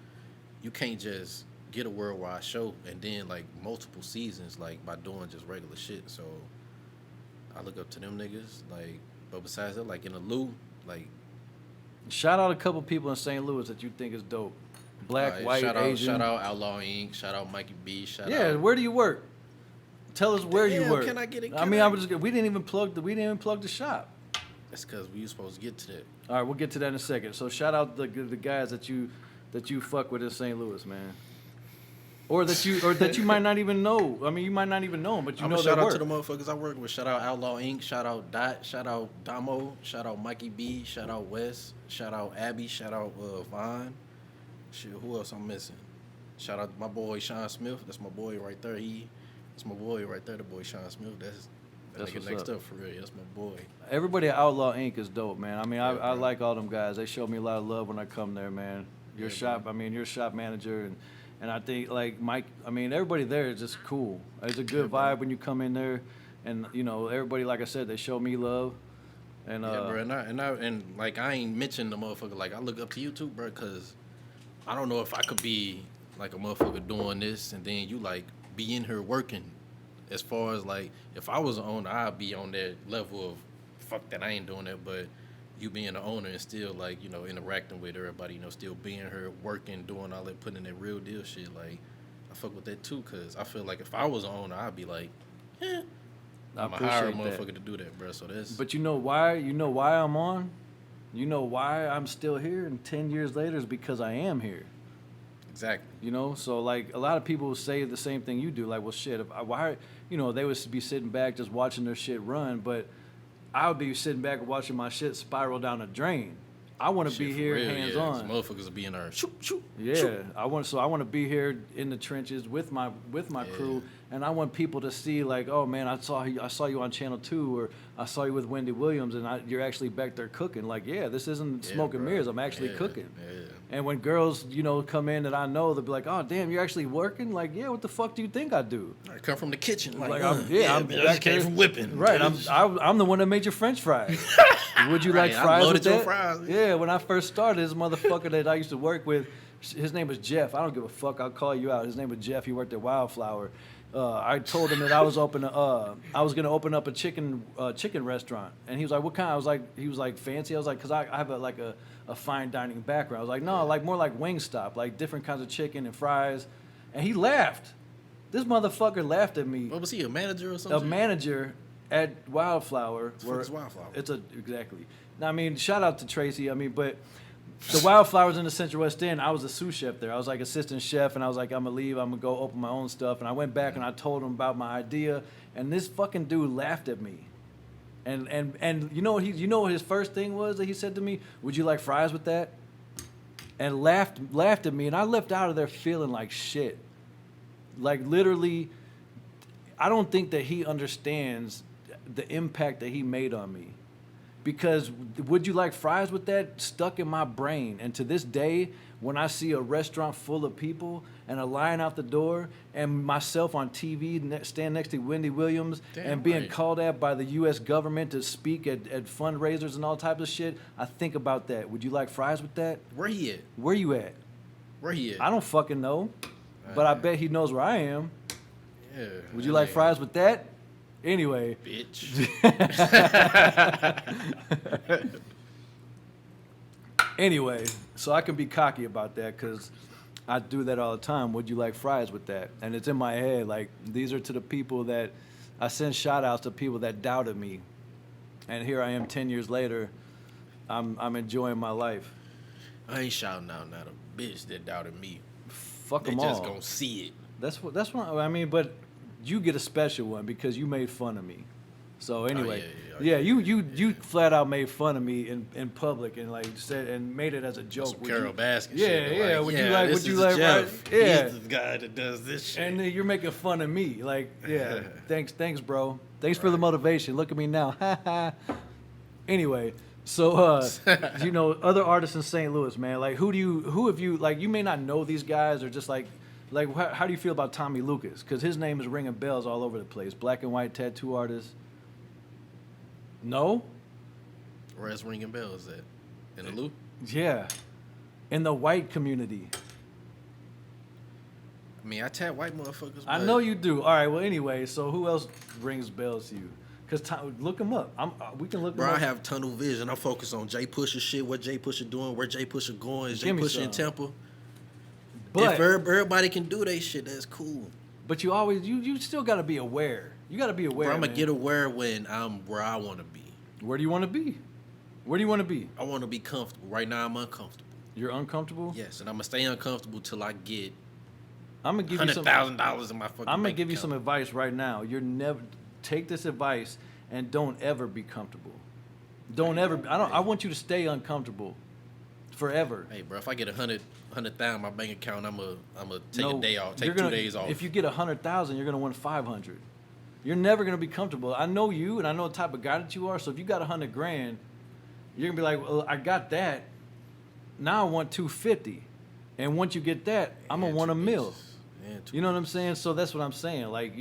you can't just get a worldwide show and then, like, multiple seasons, like, by doing just regular shit. So I look up to them niggas. Like, but besides that, like, in the Lou, like, Shout out a couple people in St. Louis that you think is dope. Black, alright, white, Asian. shout out Outlaw Ink. Shout out Mikey B. Shout Yeah, out. where do you work? Tell us where you Damn, work. can I get it? I mean, we didn't even plug the shop. That's because we were supposed to get to that. All right, we'll get to that in a second. So shout out the guys that you that you fuck with in St. Louis, man? Or that you might not even know. I mean, you might not even know them, but you know their shout out work. to the motherfuckers I work with. Shout out Outlaw Ink. Shout out Dot. Shout out Damo. Shout out Mikey B. Shout out Wes. Shout out Abby. Shout out Vaughn. Shit, who else I'm missing? Shout out my boy Sean Smith. That's my boy right there. That's my boy right there. The boy Sean Smith. That's nigga next up for real. That's my boy. Everybody at Outlaw Ink is dope, man. I mean, Yeah, I bro. like all them guys. They show me a lot of love when I come there, man. Your Yeah, shop, bro. I mean, your shop manager and I think like Mike. I mean, everybody there is just cool. It's a good bro. vibe when you come in there, and you know, everybody, like I said, they show me love. And Yeah, bro, and like I ain't mentioned the motherfucker. Like I look up to you too, bro, cause I don't know if I could be like a motherfucker doing this and then you like be in here working. As far as like, if I was an owner, I'd be on that level of fuck that I ain't doing that. But you being an owner and still like, you know, interacting with everybody, you know, still being here working, doing all that, putting in that real deal shit. Like I fuck with that too, cause I feel like if I was an owner, I'd be like, I I'm gonna hire a appreciate that. motherfucker to do that, bro. So that's. But you know why? You know why I'm on? You know why I'm still here? And 10 years later is because I am here. Exactly. You know, so like a lot of people say the same thing you do. Like, well, shit, why? You know, they would be sitting back just watching their shit run, but I would be sitting back and watching my shit spiral down the drain. I want to Shit be for here, real, hands yeah. on. Motherfuckers will be in there. Shoot, shoot. Yeah, shoot. I want to be here in the trenches with my crew, and I want people to see like, oh man, I saw you on Channel 2, or I saw you with Wendy Williams, and you're actually back there cooking. Like, yeah, this isn't Yeah, smoke and bro. mirrors. I'm actually Yeah, cooking. yeah. And when girls, you know, come in that I know, they'll be like, oh damn, you're actually working. Like, yeah, what the fuck do you think I do? I come from the kitchen. Like, I'm I'm man, I back just came here- from whipping. Right, I'm the one that made your French fries. Would you like Right, I fries loaded with your that? fries. Yeah, when I first started, this motherfucker that I used to work with, his name was Jeff. I don't give a fuck. I'll call you out. His name was Jeff. He worked at Wildflower. I told him that I was gonna open up a chicken restaurant, and he was like, "What kind?" He was like, "Fancy." I was like, "Cause I have a fine dining background." I was like, "No, like more like Wingstop, like different kinds of chicken and fries," and he laughed. This motherfucker laughed at me. What was he, a manager or A something? manager at Wildflower. fuck is Wildflower? Exactly. Now, I mean, shout out to Tracy. I mean, but the Wildflowers in the Central West End, I was a sous chef there. I was like assistant chef, and I was like, I'm gonna leave. I'm gonna go open my own stuff. And I went back and I told him about my idea, and this fucking dude laughed at me. And you know what his first thing was that he said to me? Would you like fries with that? And laughed at me, and I left out of there feeling like shit. Like literally, I don't think that he understands the impact that he made on me. Because would you like fries with that stuck in my brain. And to this day, when I see a restaurant full of people and a line out the door and myself on TV stand next to Wendy Williams Damn and being right. called at by the U.S. government to speak at fundraisers and all types of shit, I think about that. Would you like fries with that? Where he at? Where you at? Where he at? I don't fucking know. But I bet he knows where I am. Yeah. Would you like fries with that? Anyway. Bitch. Anyway, so I can be cocky about that because I do that all the time. Would you like fries with that? And it's in my head. Like, these are to the people that I send shout outs to people that doubted me. And here I am 10 years later. I'm enjoying my life. I ain't shouting out not a bitch that doubted me. Fuck They them just all. gonna see it. That's what I mean. But you get a special one because you made fun of me. So anyway, yeah. you flat out made fun of me in public and like said and made it as a joke. Some Would Carol you- Baskin Yeah, shit. yeah. Would you like? this Would you is like? Jeff. Right? Yeah. He's the guy that does this shit. And then you're making fun of me. Like, yeah. thanks, bro. Thanks for the motivation. Look at me now. Anyway, so you know, other artists in St. Louis, man. Like, who have you like? You may not know these guys, or just like how do you feel about Tommy Lucas? Because his name is ringing bells all over the place. Black and white tattoo artist. No. Where's ringing bells at? In the loop? Yeah. In the white community. I mean, I tap white motherfuckers. I but know you do. All right. Well, anyway, so who else rings bells to you? Because look him up. We can look Bro, him I up. have tunnel vision. I focus on Jpusha shit, what Jpusha doing, where Jpusha going. Is Give me Jpusha some. in Temple? But If everybody can do they shit, that's cool. But you always you still got to be aware. You got to be aware. Bro, I'm gonna man. get aware when I'm where I want to be. Where do you want to be? Where do you want to be? I want to be comfortable. Right now, I'm uncomfortable. You're uncomfortable? Yes, and I'm gonna stay uncomfortable till I get I'm gonna give you some $100,000 in my fucking. I'm gonna bank give you account. some advice right now. You're never take this advice and don't ever be comfortable. Don't ever. I want you to stay uncomfortable forever. Hey, bro, if I get 100,000 in my bank account, I'm gonna take No, a day off. you're Take gonna- 2 days off. If you get 100,000, you're gonna win 500. You're never gonna be comfortable. I know you, and I know the type of guy that you are. So if you got 100 grand, you're gonna be like, well, I got that. Now I want 250, and once you get that, I'm gonna want a mil. You know what I'm saying? So that's what I'm saying. Like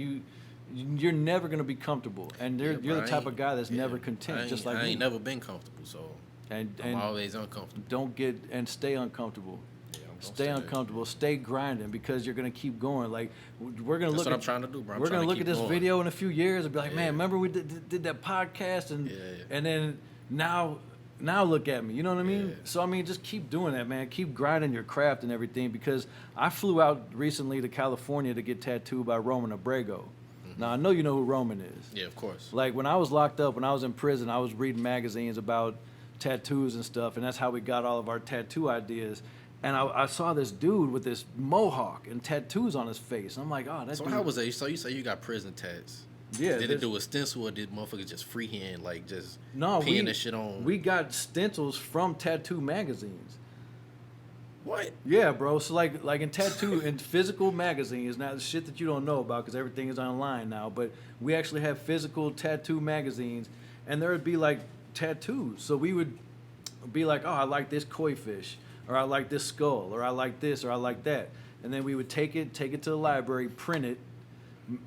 you're never gonna be comfortable, and you're the type of guy that's never content, just like I me. ain't never been comfortable, so And I'm always uncomfortable. don't get and stay uncomfortable. Yeah, I'm gonna Stay stay uncomfortable. Stay grinding because you're gonna keep going. Like we're gonna That's look. what at, I'm trying to do, bro. I'm we're trying gonna to look keep at this going. video in a few years and be like, Yeah. man, remember we did that podcast and Yeah. and then now look at me. You know what I mean? Yeah. So I mean, just keep doing that, man. Keep grinding your craft and everything. Because I flew out recently to California to get tattooed by Roman Abrego. Now I know you know who Roman is. Yeah, of course. Like when I was locked up, when I was in prison, I was reading magazines about tattoos and stuff, and that's how we got all of our tattoo ideas. And I saw this dude with this mohawk and tattoos on his face. I'm like, oh, that's So how was that? So you say you got prison tats? Yeah, Did this- it do a stencil or did motherfuckers just freehand like just no, pinning that shit on? we got stencils from tattoo magazines. What? Yeah, bro. So like in tattoo in physical magazines, now the shit that you don't know about because everything is online now, but we actually have physical tattoo magazines, and there would be like tattoos. So we would be like, oh, I like this koi fish, or I like this skull, or I like this, or I like that, and then we would take it to the library, print it,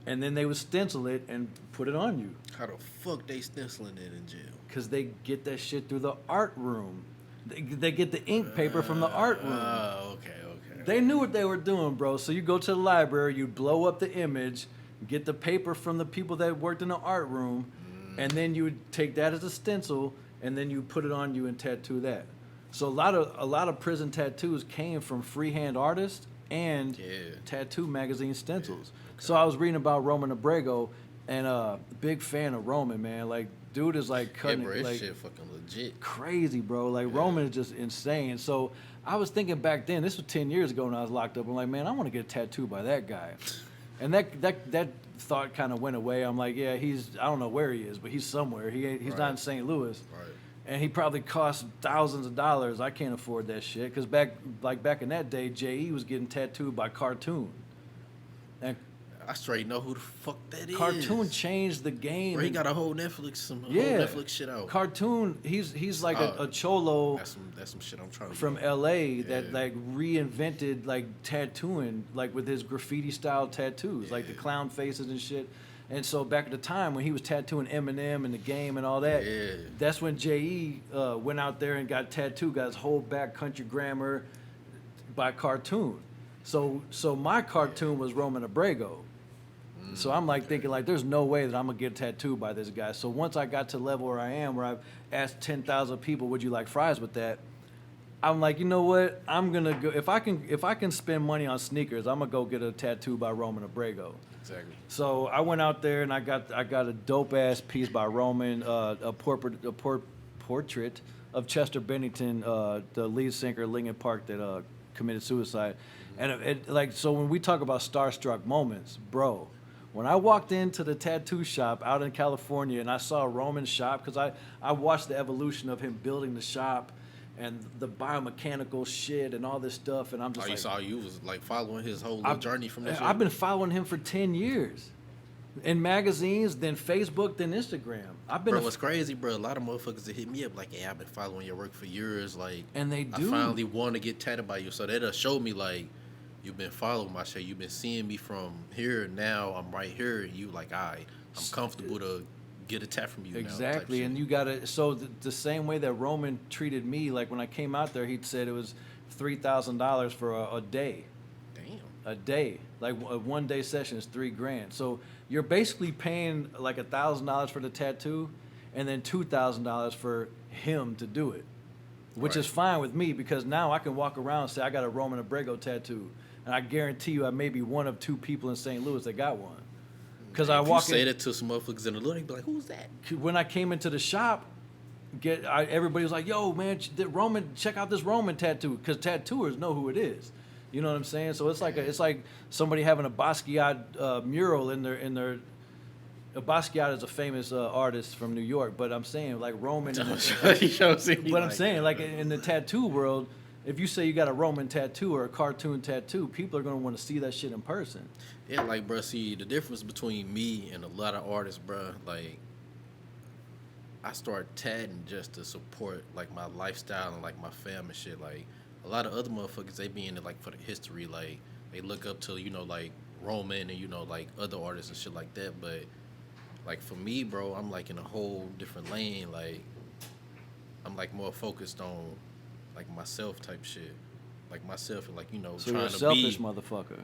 and then they would stencil it and put it on you. How the fuck they stenciling it in jail? Because they get that shit through the art room. They get the ink paper from the art room. Oh, okay. They knew what they were doing, bro. So you go to the library, you blow up the image, get the paper from the people that worked in the art room, and then you would take that as a stencil, and then you put it on you and tattoo that. So a lot of prison tattoos came from freehand artists and tattoo magazine stencils. So I was reading about Roman Abrego, and big fan of Roman, man. Like, dude is like Yeah, cutting bro, it, this like shit fucking legit. crazy, bro. Like Roman is just insane. So I was thinking back then, this was 10 years ago when I was locked up. I'm like, man, I want to get a tattoo by that guy. And that thought kind of went away. I'm like, yeah, I don't know where he is, but he's somewhere. He's not in St. Louis. Right. And he probably cost thousands of dollars. I can't afford that shit. Because back in that day, J.E. was getting tattooed by Cartoon. And I straight know who the fuck that is. Cartoon changed the game. Bro, he got a whole Netflix, whole Yeah. Netflix shit out. Cartoon, he's like a cholo That's some shit I'm trying to from get. LA that Yeah. like reinvented like tattooing, like with his graffiti style tattoos, like the clown faces and shit. And so back at the time when he was tattooing Eminem and the Game and all that, that's when J.E. Went out there and got tattooed, got his whole back Country Grammar by Cartoon. So my Cartoon was Roman Abrego. So I'm like thinking like, there's no way that I'm gonna get tattooed by this guy. So once I got to the level where I am, where I've asked 10,000 people, would you like fries with that? I'm like, you know what? I'm gonna go if I can spend money on sneakers, I'm gonna go get a tattoo by Roman Abrego. Exactly. So I went out there and I got a dope ass piece by Roman, a portrait of Chester Bennington, the lead singer of Linkin Park that committed suicide. And so when we talk about starstruck moments, bro. When I walked into the tattoo shop out in California and I saw Roman's shop, because I watched the evolution of him building the shop and the biomechanical shit and all this stuff, and I'm just You was like following his whole little journey from this. I've been following him for 10 years. In magazines, then Facebook, then Instagram. Bro, what's crazy, bro? A lot of motherfuckers that hit me up like, "Hey, I've been following your work for years. Like, and they do. I finally want to get tattooed by you." So that'll show me like, you've been following my shit. You've been seeing me from here. Now I'm right here. And you like, I'm comfortable to get a tat from you. Exactly, now, and you gotta. So the same way that Roman treated me, like when I came out there, he said it was $3,000 for a day. Damn. A day, like a 1 day session is $3,000. So you're basically paying like $1,000 for the tattoo, and then $2,000 for him to do it, which is fine with me because now I can walk around and say I got a Roman Abrego tattoo, and I guarantee you I may be one of 2 people in St. Louis that got one. Because I walk say that to some motherfuckers in the hood, they be like, "Who's that?" When I came into the shop, everybody was like, yo, man, check out this Roman tattoo, because tattooers know who it is. You know what I'm saying? So it's like somebody having a Basquiat mural in their. Basquiat is a famous artist from New York, but I'm saying like Roman. But I'm saying like in the tattoo world, if you say you got a Roman tattoo or a cartoon tattoo, people are gonna want to see that shit in person. Yeah, like, bro, see, the difference between me and a lot of artists, bro, like, I start tatting just to support, like, my lifestyle and, like, my fam and shit. Like, a lot of other motherfuckers, they be in it, like, for the history. Like, they look up to, you know, like, Roman and, you know, like, other artists and shit like that. But, like, for me, bro, I'm, like, in a whole different lane. Like, I'm, like, more focused on, like, myself type shit. Like, myself and, like, you know, So trying you're a to selfish be. motherfucker.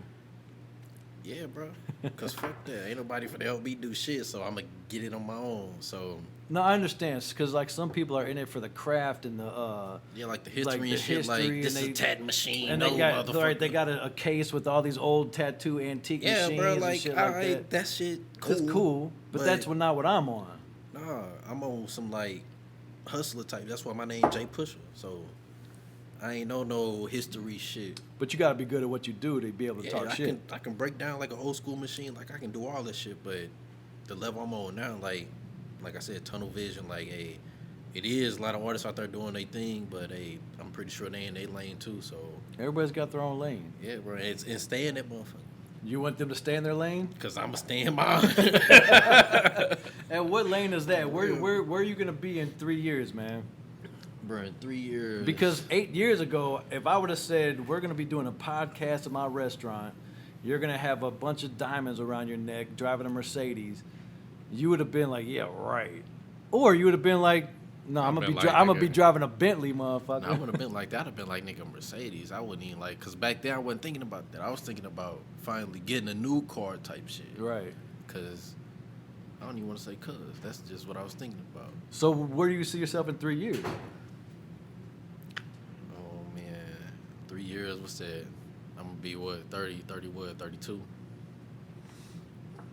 Yeah, bro. Cause fuck that. Ain't nobody for to help me do shit, so I'ma get it on my own. So No, I understand, because like some people are in it for the craft and the yeah, like the history like the and shit. history, Like this and is a tat machine. and No, they got motherfucker. they got a case with all these old tattoo antique Yeah, machines bro. and Like, shit all like right, that. shit cool. That's cool, but that's not what I'm on. Nah, I'm on some like hustler type. That's why my name Jpusha. So I ain't know no history shit. But you got to be good at what you do to be able to Yeah, talk shit. I can break down like an old school machine. Like I can do all that shit. But the level I'm on now, like I said, tunnel vision. Like, hey, it is a lot of artists out there doing their thing, but hey, I'm pretty sure they in their lane too. So Everybody's got their own lane. yeah, bro, and stay in that motherfucker. You want them to stay in their lane? Cause I'ma stay in mine. And what lane is that? Where are you gonna be in 3 years, man? Bro, in 3 years. Because 8 years ago, if I would have said we're gonna be doing a podcast at my restaurant, you're gonna have a bunch of diamonds around your neck, driving a Mercedes, you would have been like, yeah, right. Or you would have been like, no, I'm gonna be driving a Bentley, motherfucker. No, I would have been like that. I'd have been like, nigga, Mercedes. I wouldn't even like, cause back then I wasn't thinking about that. I was thinking about finally getting a new car type shit. Right. Cause I don't even want to say cause. That's just what I was thinking about. So where do you see yourself in 3 years? Oh man, 3 years. What's that? I'm gonna be what, 30 what, 32.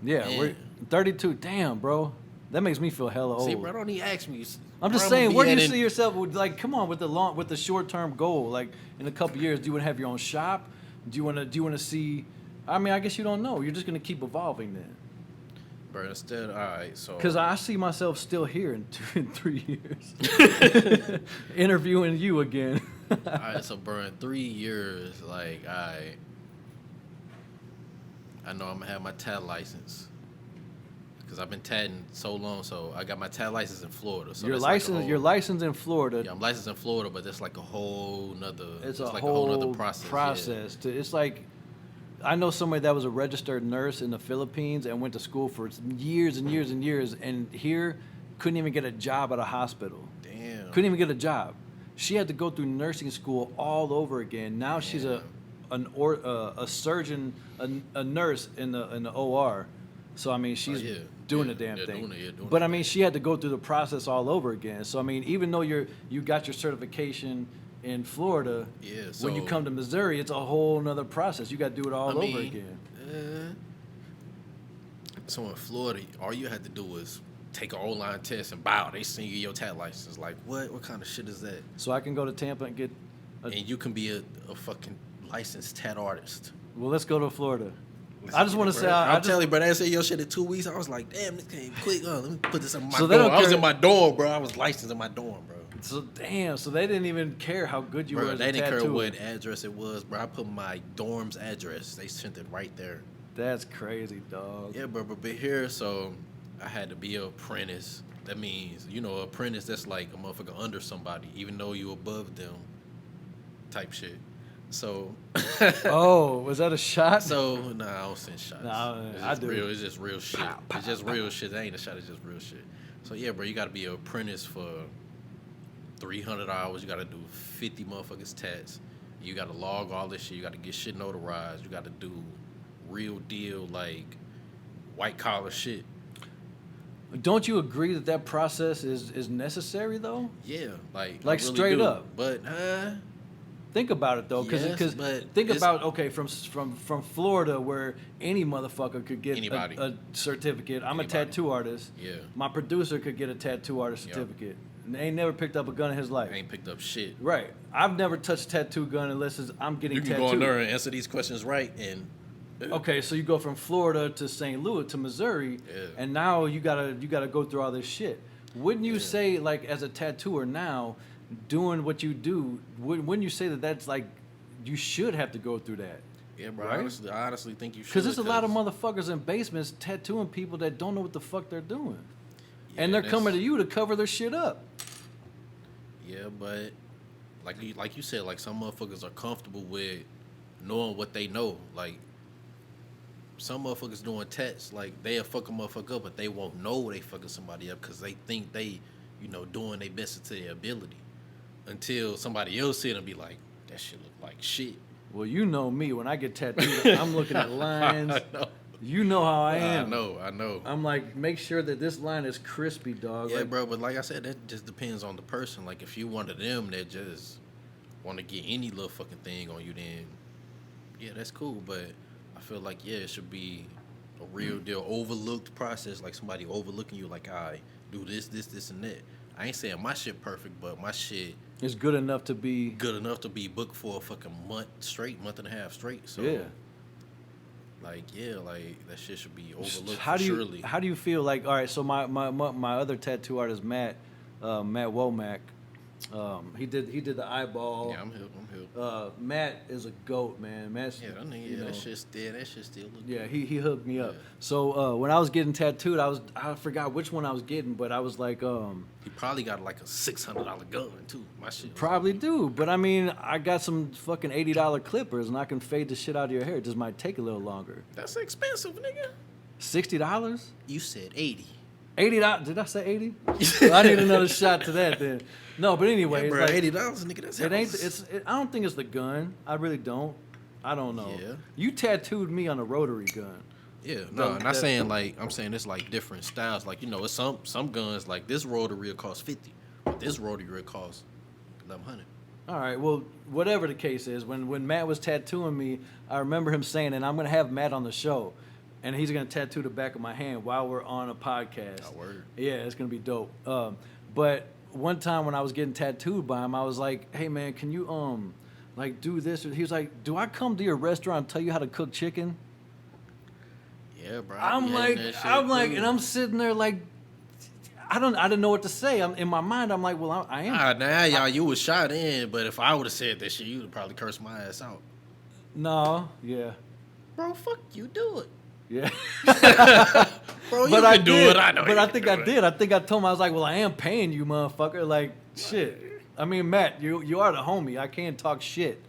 Yeah, Man. we're 32. Damn, bro. That makes me feel hella old. See, bro, don't even ask me. I'm just I'ma saying, be where do you at see yourself? Like, come on, with the short-term goal. Like, in a couple years, do you want to have your own shop? Do you want to see? I mean, I guess you don't know. You're just gonna keep evolving then. Bro, instead, all right, so. Because I see myself still here in 3 years, interviewing you again. All right, so bro, in 3 years, like, I know I'm gonna have my tat license. Cause I've been tatting so long, so I got my tat license in Florida. So Your that's like a license, you're licensed in Florida. Yeah, I'm licensed in Florida, but that's like a whole nother. It's like a whole nother process. It's like, I know somebody that was a registered nurse in the Philippines and went to school for years and years and years, and here couldn't even get a job at a hospital. Damn. Couldn't even get a job. She had to go through nursing school all over again. Now she's a surgeon, a nurse in the OR. So I mean, she's doing the damn thing. But I mean, she had to go through the process all over again. So I mean, even though you got your certification in Florida, so when you come to Missouri, it's a whole nother process. You got to do it all over again. So in Florida, all you had to do was take an online test and bow, they send you your tat license. Like, what kind of shit is that? So I can go to Tampa and get and you can be a fucking licensed tat artist. Well, let's go to Florida. I just want to say, I'm telling you, bro, they said your shit in 2 weeks. I was like, damn, this came quick. Let me put this in my So they dorm. don't I was care- in my dorm, bro. I was licensed in my dorm, bro. So damn, so they didn't even care how good you were Bro, as they a didn't care tattooer. what address it was, bro. I put my dorm's address. They sent it right there. That's crazy, dog. Yeah, bro, but here, so I had to be an apprentice. That means, apprentice, that's like a motherfucker under somebody, even though you above them type shit. So. Oh, was that a shot? So, nah, I don't send shots. Nah, I do. It's just real shit. It's just real shit. That ain't a shot. It's just real shit. So, yeah, bro, you got to be an apprentice for 300 hours. You got to do 50 motherfuckers tats. You got to log all this shit. You got to get shit notarized. You got to do real deal, like, white-collar shit. Don't you agree that process is necessary, though? Yeah, like Like, I really straight do. up. But, Think about it, though, because but think it's- about, okay, from Florida, where any motherfucker could get Anybody. a certificate. I'm a Anybody. tattoo artist. Yeah. My producer could get a tattoo artist Yep. certificate. And ain't never picked up a gun in his life. Ain't picked up shit. Right. I've never touched a tattoo gun unless I'm getting You can tattooed. go in there and answer these questions right, and Okay, so you go from Florida to St. Louis to Missouri, and now you gotta go through all this shit. Wouldn't you say, like, as a tattooer now, doing what you do, wouldn't you say that that's like you should have to go through that? Yeah, bro. Right? I honestly think you should. Because there's a lot of motherfuckers in basements tattooing people that don't know what the fuck they're doing, and they're coming to you to cover their shit up. Yeah, but like you said, like some motherfuckers are comfortable with knowing what they know. Like some motherfuckers doing tats, like they'll fuck a motherfucker up, but they won't know they fucking somebody up because they think they, doing their best to their ability. Until somebody else see it and be like, that shit look like shit. Well, you know me. When I get tattooed, I'm looking at lines. I know. You know how I am. I know. I'm like, make sure that this line is crispy, dog. Yeah, like, bro, but like I said, that just depends on the person. Like, if you one of them that just want to get any little fucking thing on you, then, yeah, that's cool. But I feel like, yeah, it should be a real deal overlooked process. Like, somebody overlooking you, like, I do this, and that. I ain't saying my shit perfect, but my shit it's good enough to be booked for a fucking month and a half straight. So, yeah. like that shit should be overlooked. How do surely. you how do you feel like? All right, so my other tattoo artist Matt Womack, he did the eyeball. Yeah, I'm hip. Matt is a goat, man. Matt's That nigga, that shit still look yeah, good. he hooked me up. Yeah. So when I was getting tattooed, I forgot which one I was getting, but I was like He probably got like a $600 gun too. My shit. probably do, but I mean I got some fucking $80 clippers and I can fade the shit out of your hair. It just might take a little longer. That's expensive, nigga. $60? You said 80. $80? Did I say 80? I need another shot to that then. No, but anyway, Yeah, bro, it's like, $80, nigga. That's it ain't. I don't think it's the gun. I really don't. I don't know. Yeah. You tattooed me on a rotary gun. Yeah, no, not saying like I'm saying it's like different styles. Like it's some guns like this rotary will cost $50, but this rotary will cost $1,100. All right. Well, whatever the case is, when Matt was tattooing me, I remember him saying, and I'm gonna have Matt on the show, and he's gonna tattoo the back of my hand while we're on a podcast. Oh, word. Yeah, it's gonna be dope. But one time when I was getting tattooed by him, I was like, "Hey man, can you like do this?" He was like, "Do I come to your restaurant and tell you how to cook chicken?" Yeah, bro. I'm like, and I'm sitting there like, I didn't know what to say. I'm in my mind. I'm like, well, I am. Nah, y'all, you was shot in, but if I would have said that shit, you'd have probably cursed my ass out. No, yeah, Bro, fuck you, do it. yeah. Bro, you But can I do did. it. I know. But you I can think do I it. did. I think I told him I was like, well, I am paying you, motherfucker. Like, shit. I mean, Matt, you are the homie. I can't talk shit,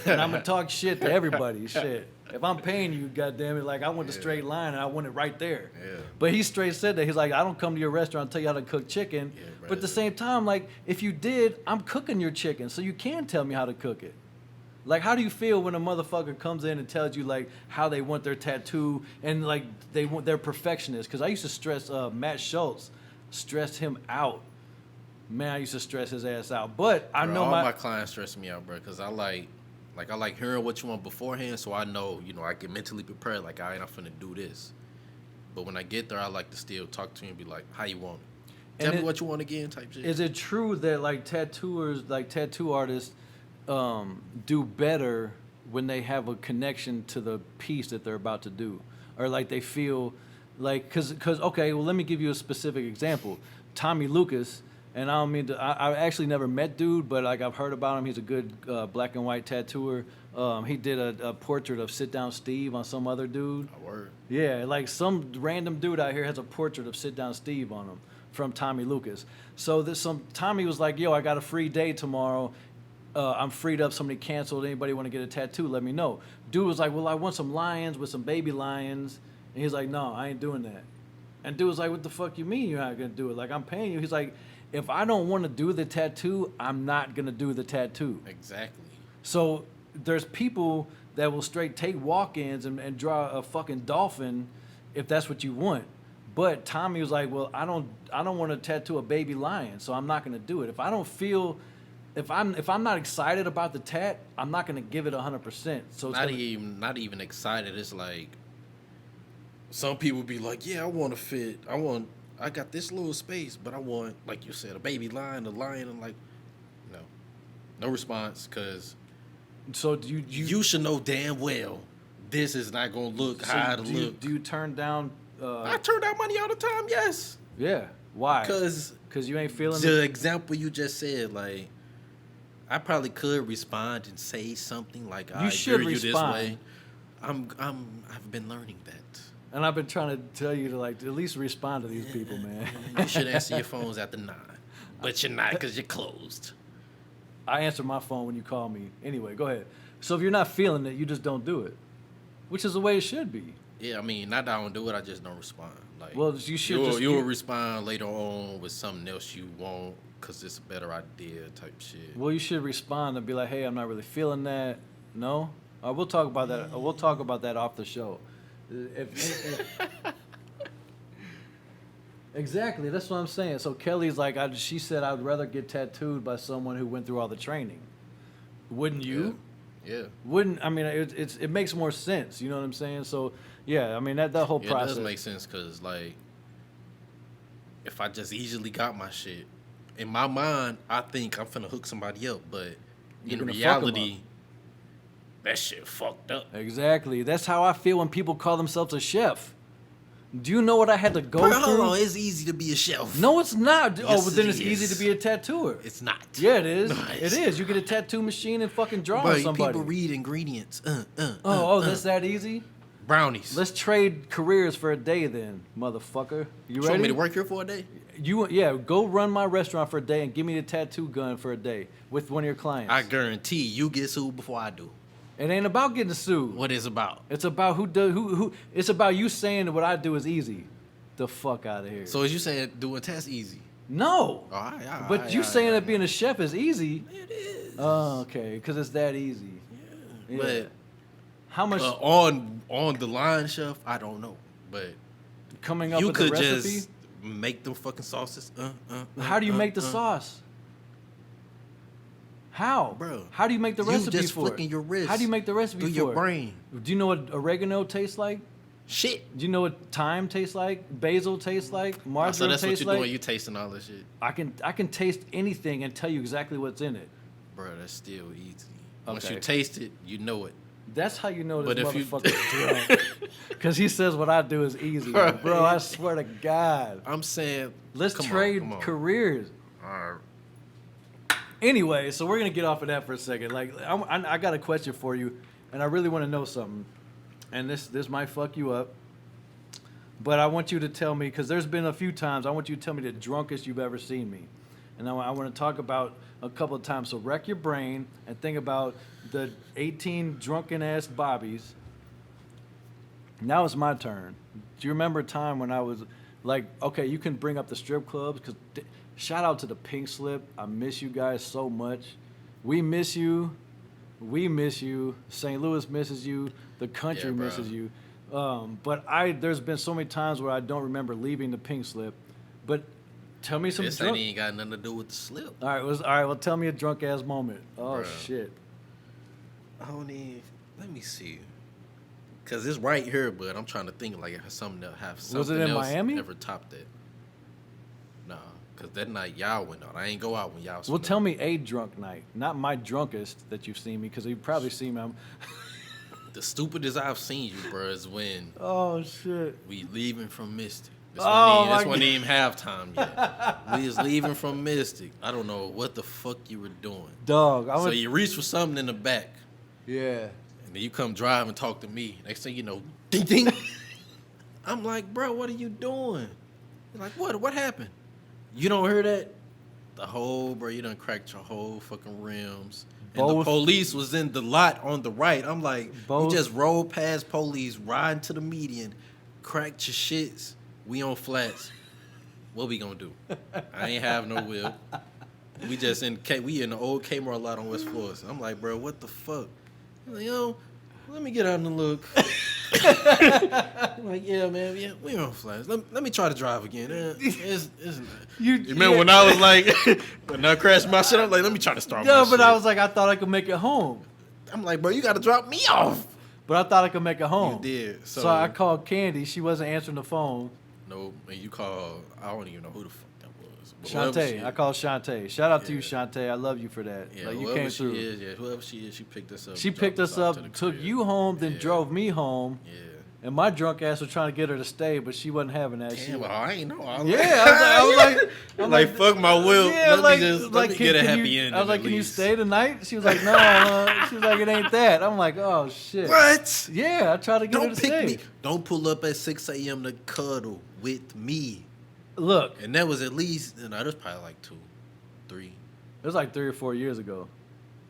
and I'm gonna talk shit to everybody. Shit. If I'm paying you, goddamn it, like I want the straight line and I want it right there. Yeah. But he straight said that. He's like, I don't come to your restaurant and tell you how to cook chicken. Yeah, but at the same time, like, if you did, I'm cooking your chicken, so you can tell me how to cook it. Like, how do you feel when a motherfucker comes in and tells you like how they want their tattoo and like they're perfectionists? Because I used to stress Matt Schultz, stressed him out. Man, I used to stress his ass out. But I Bro, know all my my clients stress me out, bro, because I like hearing what you want beforehand, so I know, I can mentally prepare, like, all right, I'm finna do this. But when I get there, I like to still talk to you and be like, how you want it? Tell me what you want again, type shit. Is it true that like tattoo artists do better when they have a connection to the piece that they're about to do, or like they feel like because okay, well, let me give you a specific example. Tommy Lucas, and I don't mean to. I actually never met dude, but like I've heard about him. He's a good black and white tattooer. He did a portrait of Sit Down Steve on some other dude. A word. Yeah, like some random dude out here has a portrait of Sit Down Steve on him from Tommy Lucas. So Tommy was like, yo, I got a free day tomorrow. I'm freed up. Somebody canceled. Anybody want to get a tattoo? Let me know. Dude was like, well, I want some lions with some baby lions. And he's like, no, I ain't doing that. And dude was like, what the fuck you mean you're not going to do it? Like, I'm paying you. He's like, if I don't want to do the tattoo, I'm not going to do the tattoo. Exactly. So there's people that will straight take walk-ins and draw a fucking dolphin if that's what you want. But Tommy was like, well, I don't want to tattoo a baby lion, so I'm not going to do it. If I don't feel, if I'm not excited about the tat, I'm not going to give it 100%. So it's not even excited. It's like some people be like, yeah, I want I got this little space, but I want, like you said, a baby lion, a lion. I'm like, no response, because So do you should know damn well this is not gonna look how to look. Do you turn down? I turn down money all the time. Yes. Yeah. Why? Because you ain't feeling the it. example you just said, like, I probably could respond and say something like, You "I should hear you this respond. way." I've been learning that. And I've been trying to tell you to like at least respond to these people, man. You should answer your phones after 9, but you're not because you're closed. I answer my phone when you call me. Anyway, go ahead. So if you're not feeling it, you just don't do it, which is the way it should be. Yeah, I mean, not that I don't do it, I just don't respond. Like, Well, you should you'll respond later on with something else you want because it's a better idea type shit. Well, you should respond and be like, "Hey, I'm not really feeling that." No, we'll talk about that. We'll talk about that off the show. Exactly, that's what I'm saying. So Kelly's like, she said, "I'd rather get tattooed by someone who went through all the training." Wouldn't you? Yeah. Wouldn't I mean? It makes more sense. You know what I'm saying? So yeah, I mean that whole It process does make sense because, like, if I just easily got my shit, in my mind, I think I'm finna hook somebody up, but You're in gonna fuck 'em reality, that shit fucked up. Exactly. That's how I feel when people call themselves a chef. Do you know what I had to go Bro, through? hold on, it's easy to be a chef. No, it's not. Yes, But then it it's easy is. to be a tattooer. It's not. Yeah, it is. No, It is. You get a tattoo machine and fucking draw on But somebody. people read ingredients. That's that easy? Brownies. Let's trade careers for a day then, motherfucker. You You want ready? me to work here for a day? Go run my restaurant for a day and give me the tattoo gun for a day with one of your clients. I guarantee you get sued before I do. It ain't about getting sued. What is about? It's about who it's about you saying that what I do is easy. The fuck out of here. So is you saying doing tests easy? No. All right, But you saying that being a chef is easy. It is. Oh, okay, because it's that easy. Yeah. But How much on the line, chef, I don't know. But coming up you with could the recipe? just make them fucking sauces. How do you make the sauce? How? Bro, How do you make the you recipe just for flicking it? your wrist How do you make the recipe through for your it? brain. Do you know what oregano tastes like? Shit. Do you know what thyme tastes like? Basil tastes like? Marjoram So that's what tastes you're like? doing. You tasting all this shit, I can taste anything and tell you exactly what's in it. bro. That's still easy. Once Okay. you taste it, you know it. That's how you know But this if you- motherfucker's drunk. Because he says what I do is easy. Right. Bro, I swear to God. I'm saying, Let's come on, trade come on. careers. All right. Anyway, so we're going to get off of that for a second. Like, I got a question for you, and I really want to know something. And this might fuck you up. But I want you to tell me, because there's been a few times, I want you to tell me the drunkest you've ever seen me. And I want to talk about a couple of times. So wreck your brain and think about the 18 drunken-ass bobbies. Now it's my turn. Do you remember a time when I was like, okay, you can bring up the strip clubs, because shout out to the Pink Slip. I miss you guys so much. We miss you. We miss you. St. Louis misses you. The country Yeah, bro. misses you. But there's been so many times where I don't remember leaving the Pink Slip. But tell me some This drunk. ain't got nothing to do with the slip. All right. Well, tell me a drunk ass moment. Oh Bruh. shit. I don't even. Let me see. Cause it's right here, but I'm trying to think like if something that have something in else Miami? ever topped that. Nah, cause that night y'all went out. I ain't go out when y'all. Well, tell me a drunk night, not my drunkest that you've seen me, because you've probably seen me. The stupidest I've seen you, bro, is when Oh shit. we leaving from Mystic. This Oh, my wasn't even halftime yet. We was leaving from Mystic. I don't know what the fuck you were doing. Dog. So you reach for something in the back, Yeah. and then you come drive and talk to me. Next thing you know, ding ding. I'm like, bro, what are you doing? You're like, what? What happened? You don't hear that? Bro, you done cracked your whole fucking rims. And the Both. police was in the lot on the right. I'm like, Both. you just rolled past police, riding to the median, cracked your shits. We on flats. What we gonna do? I ain't have no whip. We just we in the old Kmart lot on West Florida. I'm like, bro, what the fuck? I'm like, yo, let me get out and look. I'm like, yeah, man, yeah, we on flats. Let me try to drive again. You remember when I was like, when I crashed my shit, I'm like, let me try to start my Yeah, shit. but I was like, I thought I could make it home. I'm like, bro, you got to drop me off. But I thought I could make it home. You did. So I called Candy. She wasn't answering the phone. No, and you call. I don't even know who the fuck that was. But whoever Shantae. I call Shantae. Shout out to you, Yeah. Shantae. I love you for that. Yeah, like you whoever came she through. is, yeah, whoever she is, she picked us up. She dropped picked us off up, to the took crib. you home, then Yeah. drove me home. Yeah. And my drunk ass was trying to get her to stay, but she wasn't having that. Damn, I ain't know. I was Yeah, I'm like, fuck my will. Yeah, let me get a can happy you, ending. I was like, at can you least. stay tonight? She was like, no. She was like, it ain't that. I'm like, oh shit. What? Yeah, I tried to get her Don't to pick stay. me. Don't pull up at 6 a.m. to cuddle with me. Look, And that was at least, that was probably like 2, 3. it was like 3 or 4 years ago.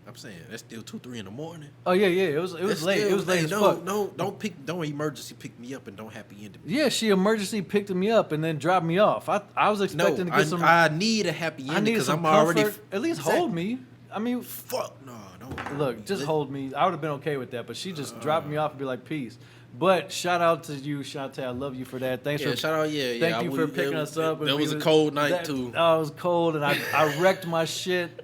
I'm saying that's still 2, 3 in the morning. Oh yeah, it was That's late. still- It was late hey, as no, fuck. No, don't emergency pick me up and don't happy end me. Yeah, she emergency picked me up and then dropped me off. I was No, expecting to get some. I need a happy I ending needed because some I'm already. comfort. At least Exactly. hold me. I mean, Fuck no, don't. look, just hold me. I would have been okay with that, but she just dropped me off and be like, peace. But shout out to you, Shantae. I love you for that. Thanks Yeah, for shout out, yeah. Thank you for picking us up. That and was we a cold night that- too. Oh, it was cold, and I wrecked my shit.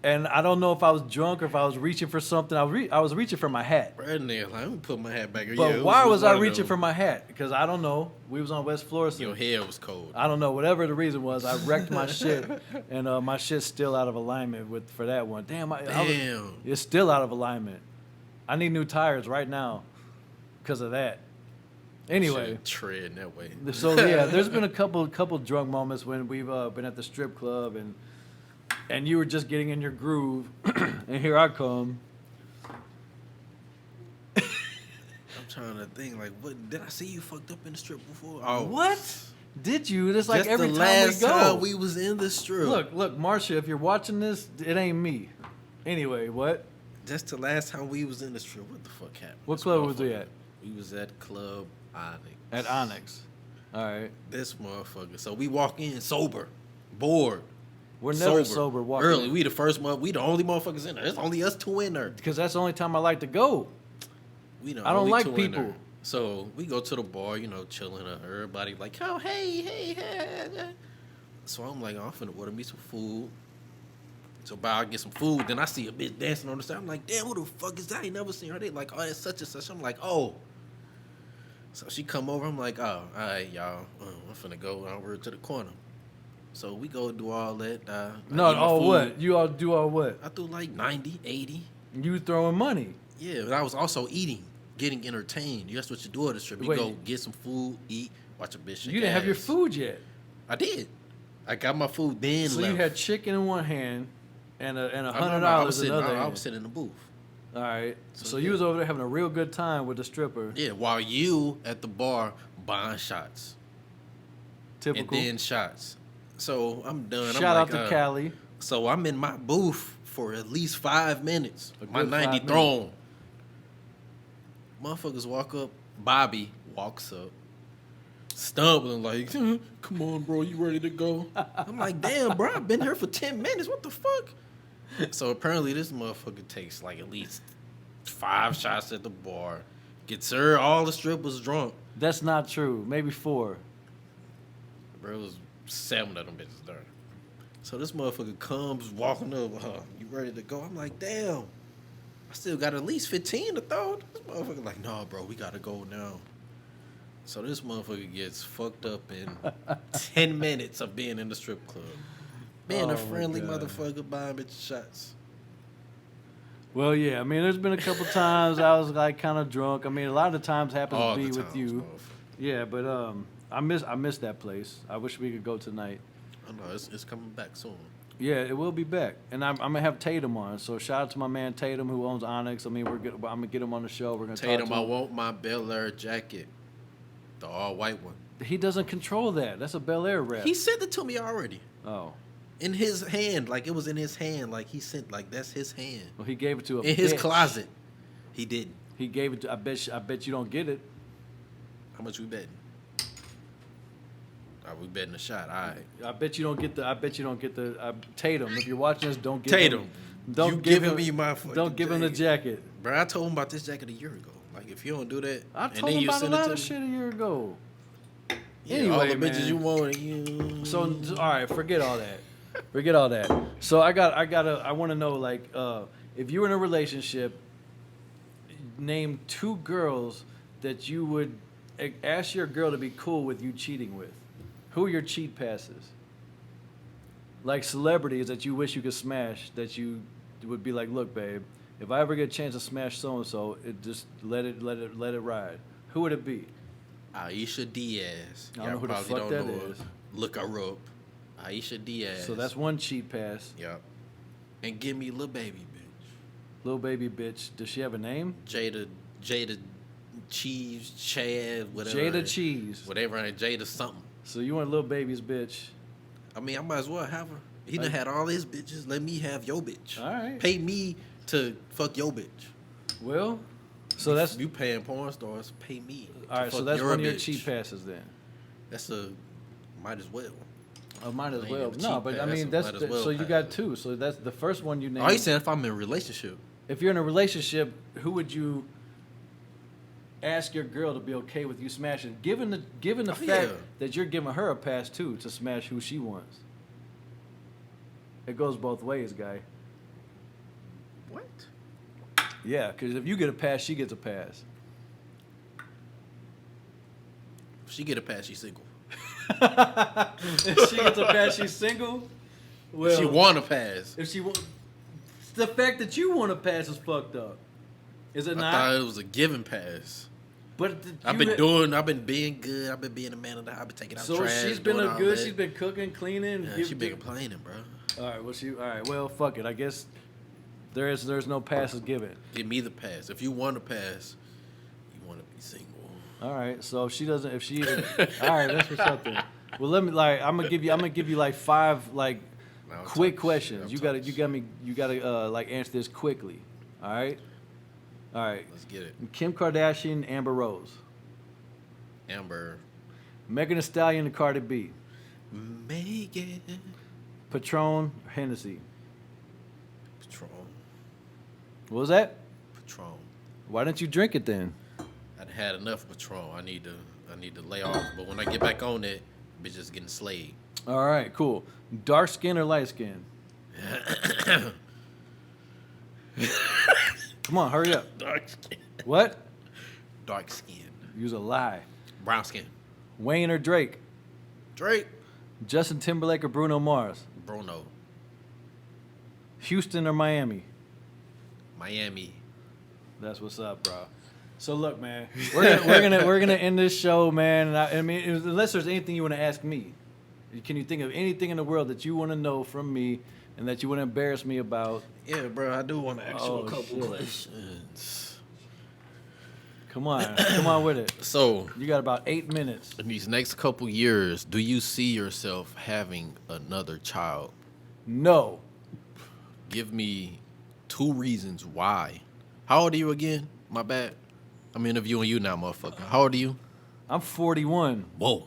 And I don't know if I was drunk or if I was reaching for something. I was reaching for my hat. Right in there, like, I'm gonna put my hat back. But yeah, why was I one of reaching those. for my hat? Because I don't know. We was on West Florissant. Your hair was cold. I don't know. Whatever the reason was, I wrecked my shit, and my shit's still out of alignment for that one. Damn, Damn. it's still out of alignment. I need new tires right now because of that. Anyway, Shouldn't tread that way. so yeah, there's been a couple drunk moments when we've been at the strip club and you were just getting in your groove, and here I come. I'm trying to think, like, what did I see you fucked up in the strip before? Oh, What? Did you? It's like just every the time last we go. time we was in the strip. Look, Marcia, if you're watching this, it ain't me. Anyway, what? Just the last time we was in the strip. What the fuck happened? What This club was we motherfucker- at? We was at Club Onyx. At Onyx. All right. This motherfucker. So we walk in sober, bored. We're never sober walking early. in. We the only motherfuckers in there. There's only us 2 in there. Because that's the only time I like to go. We the I don't only like 2 in people. there. So we go to the bar, chilling. Everybody like, oh, hey. So I'm like, I'm finna order me some food. So I get some food. Then I see a bitch dancing on the side. I'm like, damn, who the fuck is that? I ain't never seen her. They like, oh, that's such and such. I'm like, oh. So she come over. I'm like, oh, all right, y'all. I'm finna go over to the corner. So we go do all that. I No, eat my all food. what? You all do all what? I threw like 90, 80. You throwing money. Yeah, but I was also eating, getting entertained. That's what you do at the strip. You Wait. go get some food, eat, watch a bitch shake You didn't have your ass. food yet. I did. I got my food then. So left. you had chicken in one hand and $100 I was in sitting, the other I hand. was sitting in the booth. All right. So yeah. you was over there having a real good time with the stripper. Yeah, while you at the bar buying shots Typical. and then shots. So I'm done. Shout I'm out like, to Cali. So I'm in my booth for at least 5 minutes. A My good 90 5 thrown. Motherfuckers walk up. Bobby walks up. Stumbling like, come on, bro, you ready to go? I'm like, damn, bro, I've been here for 10 minutes. What the fuck? So apparently this motherfucker takes like at least 5 shots at the bar. Gets her, all the strippers drunk. That's not true. Maybe 4. Bro, it was 7 of them bitches there. So this motherfucker comes walking up, you ready to go? I'm like, damn, I still got at least 15 to throw. This motherfucker like, nah, bro, we gotta go now. So this motherfucker gets fucked up in 10 minutes of being in the strip club. Being Oh, a my friendly God. motherfucker buying bitch shots. Well, yeah. I mean, there's been a couple times I was like kind of drunk. I mean, a lot of the times happens All to be the with times, you. motherfucker. Yeah, but I miss that place. I wish we could go tonight. I know, it's coming back soon. Yeah, it will be back, and I'm gonna have Tatum on. So shout out to my man Tatum who owns Onyx. I mean, I'm gonna get him on the show. We're gonna Tatum, talk I to him. want my Bel Air jacket. The all-white one. He doesn't control that. That's a Bel Air rep. He sent it to me already. Oh, In his hand, like it was in his hand, like he sent, like that's his hand. well, he gave it to a In his bitch. closet. He didn't. He gave it to. I bet you don't get it. How much we betting? We betting a shot. All right. I bet you don't get the. Tatum, if you're watching this, don't give Tatum, him. Don't you give giving him. me my fucking Don't give him the jacket. Bro, I told him about this jacket a year ago. Like, if you don't do that, I and told then him you about a send it lot to of me, shit a year ago. yeah, Anyway, all the bitches man. you want, you. So all right, forget all that. Forget all that. So I want to know, like, if you were in a relationship, name 2 girls that you would ask your girl to be cool with you cheating with. Who are your cheat passes? Like celebrities that you wish you could smash, that you would be like, look, babe, if I ever get a chance to smash so and so, it just let it ride. Who would it be? Aisha Diaz. I don't know who the fuck that is. Look her up. Aisha Diaz. So that's one cheat pass. Yep. And give me Lil Baby bitch. Lil Baby bitch. Does she have a name? Jada Cheese, Chad, whatever. Jada Cheese. Whatever, Jada something. So you want Lil Baby's bitch? I mean, I might as well have her. He done had all his bitches. Let me have your bitch. All right. Pay me to fuck your bitch. Well, so that's you paying porn stars. Pay me. all right. So that's one of your cheat passes then. That's a might as well. Oh, might as Ain't well. even No, cheat but pass. I mean That's that's a might as well so you pass. got two. So that's the first one you named. Oh, he said if I'm in a relationship. If you're in a relationship, who would you ask your girl to be okay with you smashing? Given the fact that you're giving her a pass too to smash who she wants. It goes both ways, guy. What? Yeah, because if you get a pass, she gets a pass. If she get a pass, she's single. If she gets a pass, she's single. Well, If she want a pass. If she want, the fact that you want a pass is fucked up. Is it I not? thought it was a given pass. But I've been being good. I've been being a man of the house. I've been taking out so trash. she's been doing a all good. that. She's been cooking, cleaning. Yeah, she been complaining, bro. All right. Well, fuck it. I guess there's no passes given. Give me the pass. If you want a pass, you want to be single. All right. So if she doesn't, all right, that's what's up then. Well, I'm gonna give you like 5 like Now I'm quick talking questions. shit. You gotta like answer this quickly. All right. All right. Let's get it. Kim Kardashian, Amber Rose, Amber. Megan Thee Stallion, and Cardi B, Megan. Patron, Hennessy. Patron. What was that? Patron. Why didn't you drink it then? I'd had enough Patron. I need to lay off. But when I get back on it, bitch just getting slayed. All right, cool. Dark skin or light skin? Come on, hurry up. Dark skin. What? Dark skin. Use a lie. Brown skin. Wayne or Drake? Drake. Justin Timberlake or Bruno Mars? Bruno. Houston or Miami? Miami. That's what's up, bro. So look, man, we're gonna end this show, man. And I mean, unless there's anything you want to ask me, can you think of anything in the world that you want to know from me and that you want to embarrass me about? Yeah, bro. I do want to ask you Oh, a couple shit. questions. Come on with it. So, You got about 8 minutes. in these next couple years, do you see yourself having another child? No. Give me 2 reasons why. How old are you again? My bad. I'm interviewing you now, motherfucker. How old are you? I'm 41. Whoa.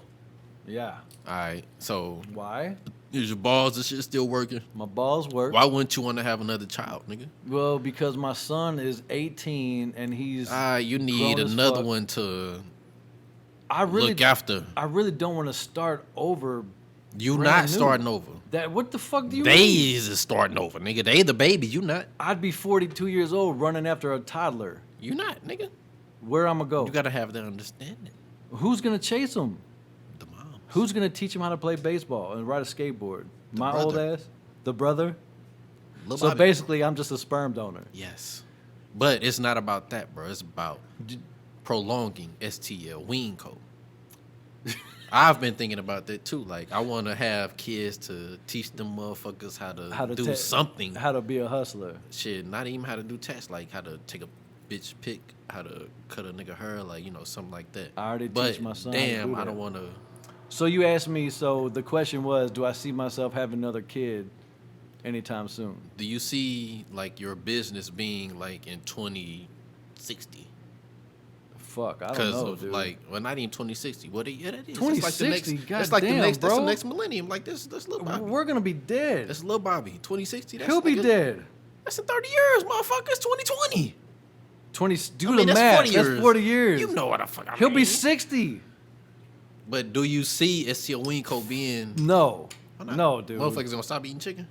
Yeah. All right. So, Why? is your balls and shit still working? My balls work. Why wouldn't you want to have another child, nigga? Well, because my son is 18 and he's. You need grown as another fuck. one to I really, look after. I really don't want to start over. You brand not new. starting over. That what the fuck do you They mean? is starting over, nigga. They the baby. You not. I'd be 42 years old running after a toddler. You not, nigga. Where I'm gonna go? You gotta have that understanding. Who's gonna chase him? The mom. Who's gonna teach him how to play baseball and ride a skateboard? My brother. old ass, the brother. Lil So Bobby. basically, I'm just a sperm donor. Yes. But it's not about that, bro. It's about D- prolonging STL wean code. I've been thinking about that too. Like, I want to have kids to teach them motherfuckers how to do something. How to be a hustler. Shit, not even how to do tests, like how to take a bitch pic, how to cut a nigga hair, like, you know, something like that. I already But teach my son how to damn, do I that. don't want to. So you asked me. So the question was, do I see myself having another kid anytime soon? Do you see like your business being like in 2060? Fuck, I don't Because know, of dude. like, well, not even 2060. What? Yeah, that is. 2060, That's like the goddamn, next. That's bro. the next millennium. Like this little Bobby. We're gonna be dead. That's little Bobby. 2060. That's He'll be like dead. That's in 30 years, motherfucker. It's 2020. 20. Do I mean, the that's math. 40 That's years. 40 years. You know what the fuck I He'll mean. be 60. But do you see STL wean code being? No. Why not? No, dude. Motherfuckers gonna stop eating chicken.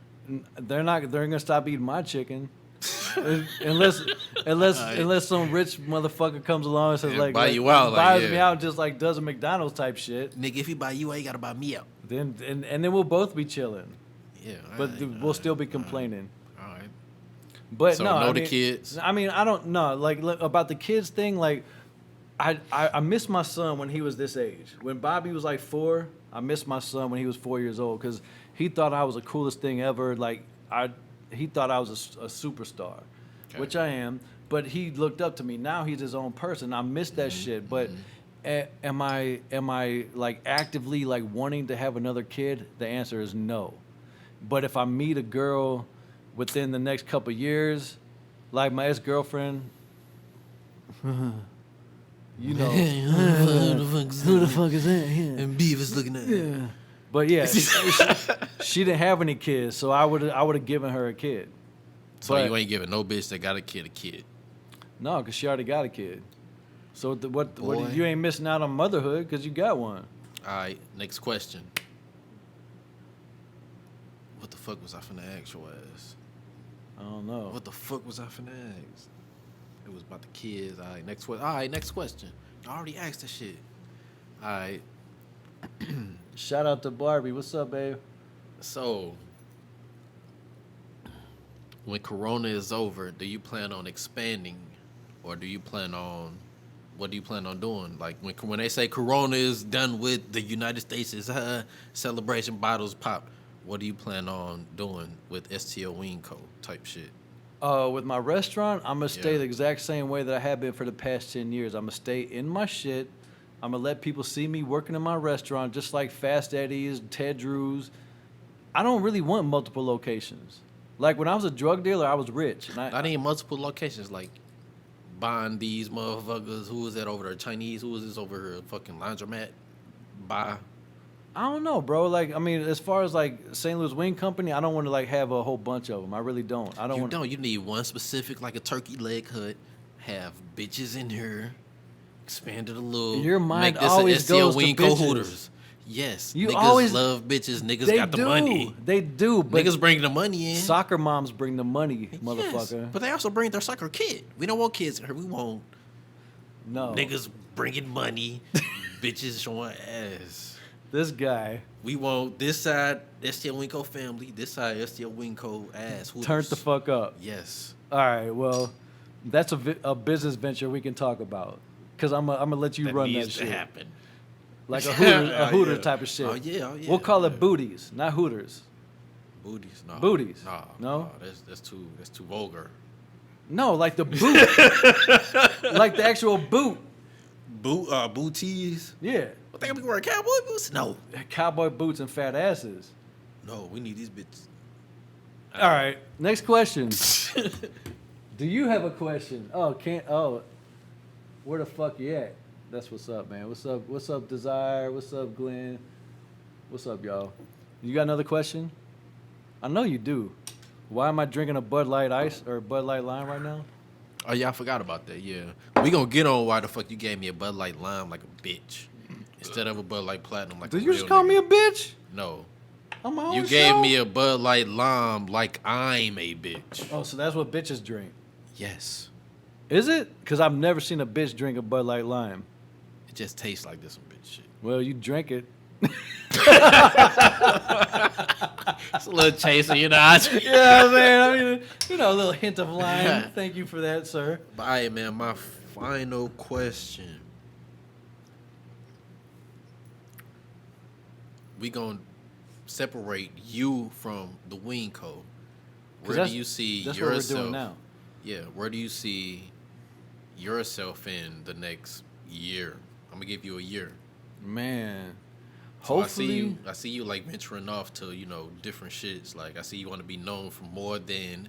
They're not. They're gonna stop eating my chicken. unless some rich motherfucker comes along and says And like buy you out, like, buys yeah. me out, just like does a McDonald's type shit. Nigga, if he buy you out, you gotta buy me out. Then then we'll both be chilling, Yeah, but we'll still be complaining. All right. But So no, no I the mean, kids? I mean, I don't know. Like about the kids thing, like I miss my son when he was this age. When Bobby was like 4, I missed my son when he was 4 years old because he thought I was the coolest thing ever. Like he thought I was a superstar, Okay. which I am. But he looked up to me. Now he's his own person. I miss that shit. But am I like actively like wanting to have another kid? The answer is no. But if I meet a girl within the next couple years, like my ex-girlfriend, you know, who the fuck is that? Yeah. And Beav is looking at Yeah. But yeah, she didn't have any kids, so I would have given her a kid. So But- you ain't giving no bitch that got a kid. No, because she already got a kid. So what Boy. you ain't missing out on motherhood because you got one. All right, next question. What the fuck was I finna ask your ass? I don't know. What the fuck was I finna ask? It was about the kids. All right, next question. All right, next question. I already asked that shit. All right, Shout out to Barbie. What's up, babe? so when Corona is over, do you plan on expanding, or do you plan on? What do you plan on doing? Like when they say Corona is done with, the United States is celebration bottles pop. What do you plan on doing with STO Wing Co. type shit? With my restaurant, I'm gonna stay Yeah. the exact same way that I have been for the past 10 years. I'm gonna stay in my shit. I'm gonna let people see me working in my restaurant, just like Fast Eddie's, Ted Drew's. I don't really want multiple locations. Like when I was a drug dealer, I was rich, and I need multiple locations, like buying these motherfuckers. Who is that over there? Chinese? Who is this over here? Fucking laundromat? Buy. I don't know, bro. Like, I mean, as far as like St. Louis Wing Company, I don't want to like have a whole bunch of them. I really don't. I don't You want. don't. You need one specific, like a turkey leg hut. Have bitches in here. Expand it a little. Your mind Make this always a STL goes to Wing bitches. Hooters. Yes. You niggas always- love bitches. Niggas They got the do. money. They do. But Niggas bring the money in. soccer moms bring the money, Yes, motherfucker. but they also bring their soccer kid. We don't want kids in here. We want No, niggas bringing money. Bitches showing ass. this guy We want this side STL Winco family, this side STL Winco ass. Hooters. turned the fuck up. Yes. All right, well, that's a business venture we can talk about. Cause I'm gonna let you That run needs that to shit, happen. like a Hooters Yeah. type of shit. Oh yeah, oh yeah. We'll call it yeah. booties, not Hooters. Booties. No. Booties. No. No? That's too vulgar. No, like the boot, like the actual boot. Booties. Yeah, What they gonna be wearing cowboy boots? No. cowboy boots and fat asses. No, we need these bitches. All right, next question. Do you have a question? Oh, can't. Oh, where the fuck you at? That's what's up, man. What's up? What's up, Desire? What's up, Glenn? What's up, y'all? You got another question? I know you do. Why am I drinking a Bud Light Ice or Bud Light Lime right now? Oh yeah, I forgot about that. Yeah, we gonna get on why the fuck you gave me a Bud Light Lime like a bitch instead of a Bud Light Platinum like. Did a you just real call nigga. me a bitch? No, On my own you gave show? me a Bud Light Lime like I'm a bitch. Oh, so that's what bitches drink. Yes, Is it? Because I've never seen a bitch drink a Bud Light Lime. it just tastes like this some bitch shit. Well, you drink it. It's a little chaser, you know. Yeah, man. I mean, you know, a little hint of lime. Thank you for that, sir. But all right, man, my final question. We gonna separate you from the Wing Co. 'Cause Where that's- do you see That's what we're yourself? doing now. Yeah, where do you see yourself in the next year? I'm gonna give you a year. Man. So Hopefully. I see you like venturing off to, different shits. Like I see you want to be known for more than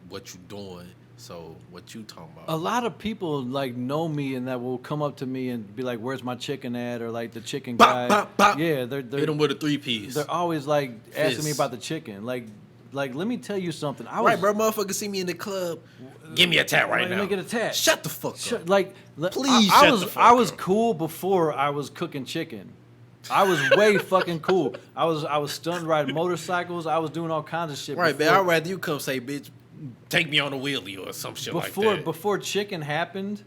what you doing. So what you talking about? A lot of people like know me and that will come up to me and be like, "Where's my chicken at?" Or like the chicken Bop, guy. bop, bop. Yeah, they're Hit him with a 3-piece. they're always like asking me Fist. about the chicken. Like let me tell you something. I was Right, bro, motherfucker see me in the club. Give me a tat right Let now. me get a tat. Shut the fuck up. Like, Please I shut was the fuck I was up. cool before I was cooking chicken. I was way fucking cool. I was stunt riding motorcycles. I was doing all kinds of shit. Right, man. before. I'd rather you come say, bitch, take me on a wheelie or some shit like that. Before chicken happened,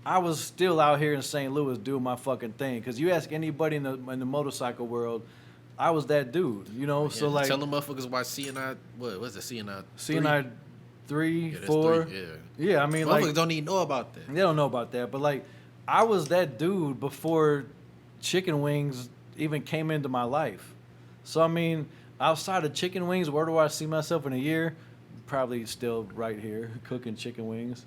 I was still out here in St. Louis doing my fucking thing. Because you ask anybody in the motorcycle world, I was that dude, you know. So like, tell the motherfuckers watch CNI. What's it? CNI. CNI 3, 4. Yeah, I mean, motherfuckers like, don't even know about that. they don't know about that. But like, I was that dude before chicken wings even came into my life. So I mean, outside of chicken wings, where do I see myself in a year? Probably still right here cooking chicken wings,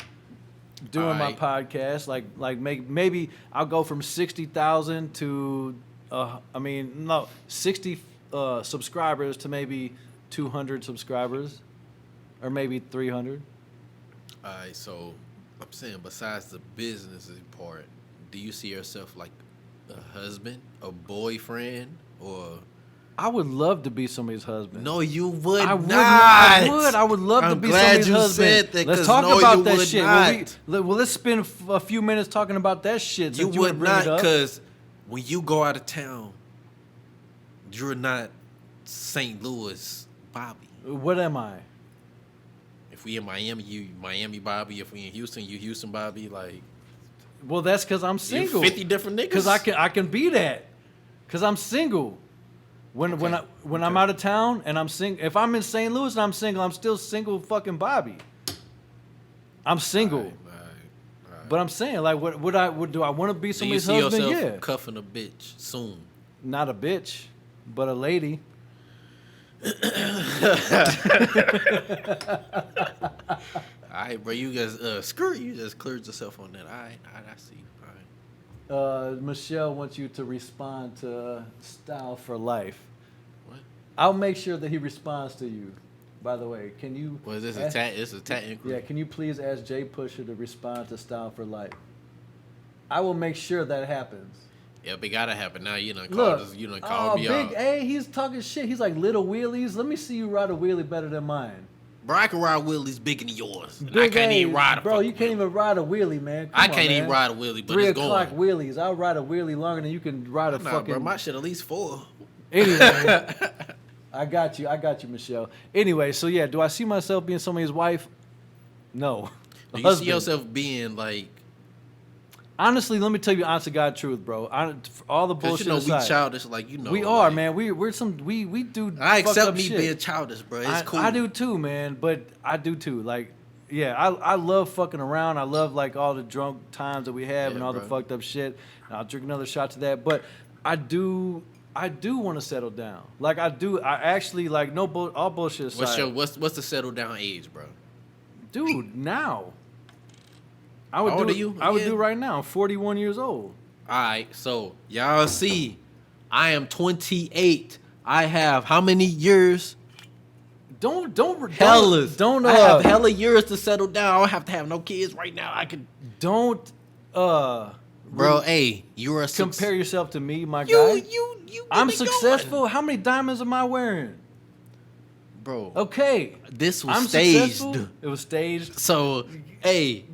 doing my podcast. Like maybe I'll go from 60,000 to 60 subscribers to maybe 200 subscribers, or maybe 300. All right, so I'm saying besides the business part, do you see yourself like a husband, a boyfriend, or? I would love to be somebody's husband. No, you would I not. I would love to be somebody's husband. Said that, let's talk about that shit. Well, let's spend a few minutes talking about that shit. You would not, because when you go out of town, you're not St. Louis Bobby. What am I? If we in Miami, you Miami Bobby. If we in Houston, you Houston Bobby. Like, well, that's because I'm single. 50 different niggas. Because I can be that. Because I'm single. When I'm out of town and I'm single, if I'm in St. Louis and I'm single, I'm still single fucking Bobby. I'm single. All right. But I'm saying, like, what do I want to be somebody's husband? Do you see yourself Yeah. cuffing a bitch soon? Not a bitch, but a lady. All right, bro. You guys, screw it. You just cleared yourself on that. All right, I see. All right. Michelle wants you to respond to Style for Life. What? I'll make sure that he responds to you. By the way, can you? Was this a tat? It's a tat inquiry. Yeah, can you please ask Jpusha to respond to Style for Life? I will make sure that happens. Yep, it gotta happen now. You done Look, called us. You done called me out. Big A, he's talking shit. He's like, little wheelies. Let me see you ride a wheelie better than mine. Bro, I can ride wheelies bigger than yours. Big I can't A, even ride a bro, you can't wheelie. even ride a wheelie, man. I can't even ride a wheelie, but 3 it's going. o'clock wheelies. I'll ride a wheelie longer than you can ride a fucking. Bro, my shit at least 4. Anyway, I got you, Michelle. Anyway, so yeah, do I see myself being somebody's wife? No. Do you see yourself being like? Honestly, let me tell you, honest to God truth, bro. All the bullshit aside, we childish, like we are, man. We do. I accept me shit. being childish, bro. It's cool. I do too, man. But I do too. Like, yeah, I love fucking around. I love like all the drunk times that we have and all the fucked up shit. And I'll drink another shot to that. But I do want to settle down. Like I do. I actually like all bullshit aside. What's the settle down age, bro? Dude, now. How old are you? I would do right now. I'm 41 years old. All right, so y'all see, I am 28. I have how many years? I have hella years to settle down. I don't have to have no kids right now. I can. Bro, hey, you're a compare yourself to me, my guy. You. I'm successful. How many diamonds am I wearing? Bro. Okay. This was I'm staged. Successful. It was staged. So, hey.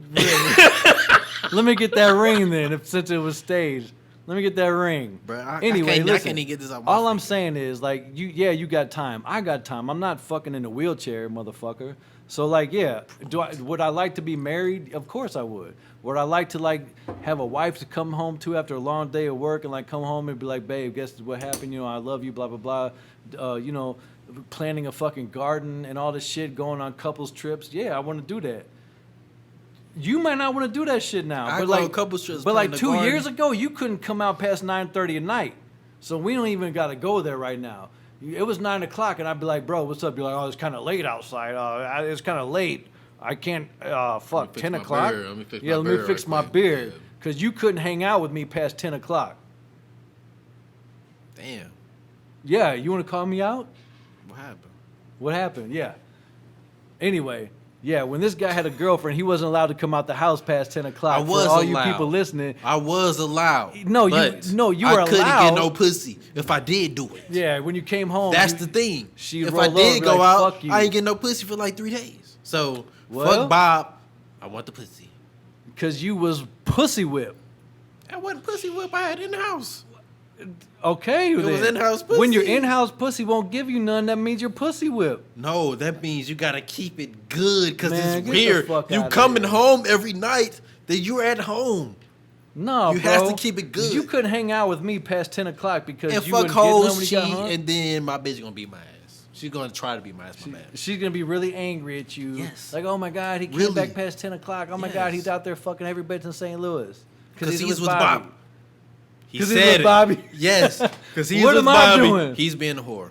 Let me get that ring then, since it was staged. Let me get that ring. Bro, I can't even get this out my all face. I'm saying is, like, you got time. I got time. I'm not fucking in a wheelchair, motherfucker. So, like, yeah. Would I like to be married? Of course I would. Would I like to, like, have a wife to come home to after a long day of work and, like, come home and be like, babe, guess what happened? You know, I love you, blah, blah, blah. You know, planting a fucking garden and all this shit, going on couples trips. Yeah, I want to do that. You might not want to do that shit now. But like couples trips. But like 2 years ago, you couldn't come out past 9:30 at night. So we don't even got to go there right now. It was 9 o'clock, and I'd be like, bro, what's up? You're like, oh, it's kind of late outside. It's kind of late. I can't. 10 o'clock. Let me fix my beard. Because you couldn't hang out with me past 10 o'clock. Damn. Yeah, you want to call me out? What happened? Yeah. Anyway, yeah, when this guy had a girlfriend, he wasn't allowed to come out the house past 10 o'clock. I was for all allowed. You people listening. I was allowed. No, you were allowed. I couldn't get no pussy if I did do it. Yeah, when you came home. That's the thing. If I did go out, fuck you. I ain't get no pussy for like 3 days. So, well, fuck Bob. I want the pussy. Because you was pussy whip. That wasn't pussy whip I had in the house. Okay, It was in-house pussy. When your in-house pussy won't give you none, that means you're pussy whipped. No, that means you gotta keep it good because Man, it's get the weird. fuck You outta coming here. home every night, then you're at home. No, You bro. have to keep it good. You couldn't hang out with me past 10 o'clock because And you fuck wouldn't get none when hoes, you got cheat, home. and then my bitch gonna beat my ass. She's gonna try to beat my ass, my bad. She's gonna be really angry at you. Yes. Like, oh my God, he came Really? back past 10 o'clock. Oh my God, Yes. he's out there fucking every bitch in St. Louis. Because he's with Bobby. He 'Cause he's said with it. Bobby? Yes, because he's What with am I Bobby. doing? He's being a whore.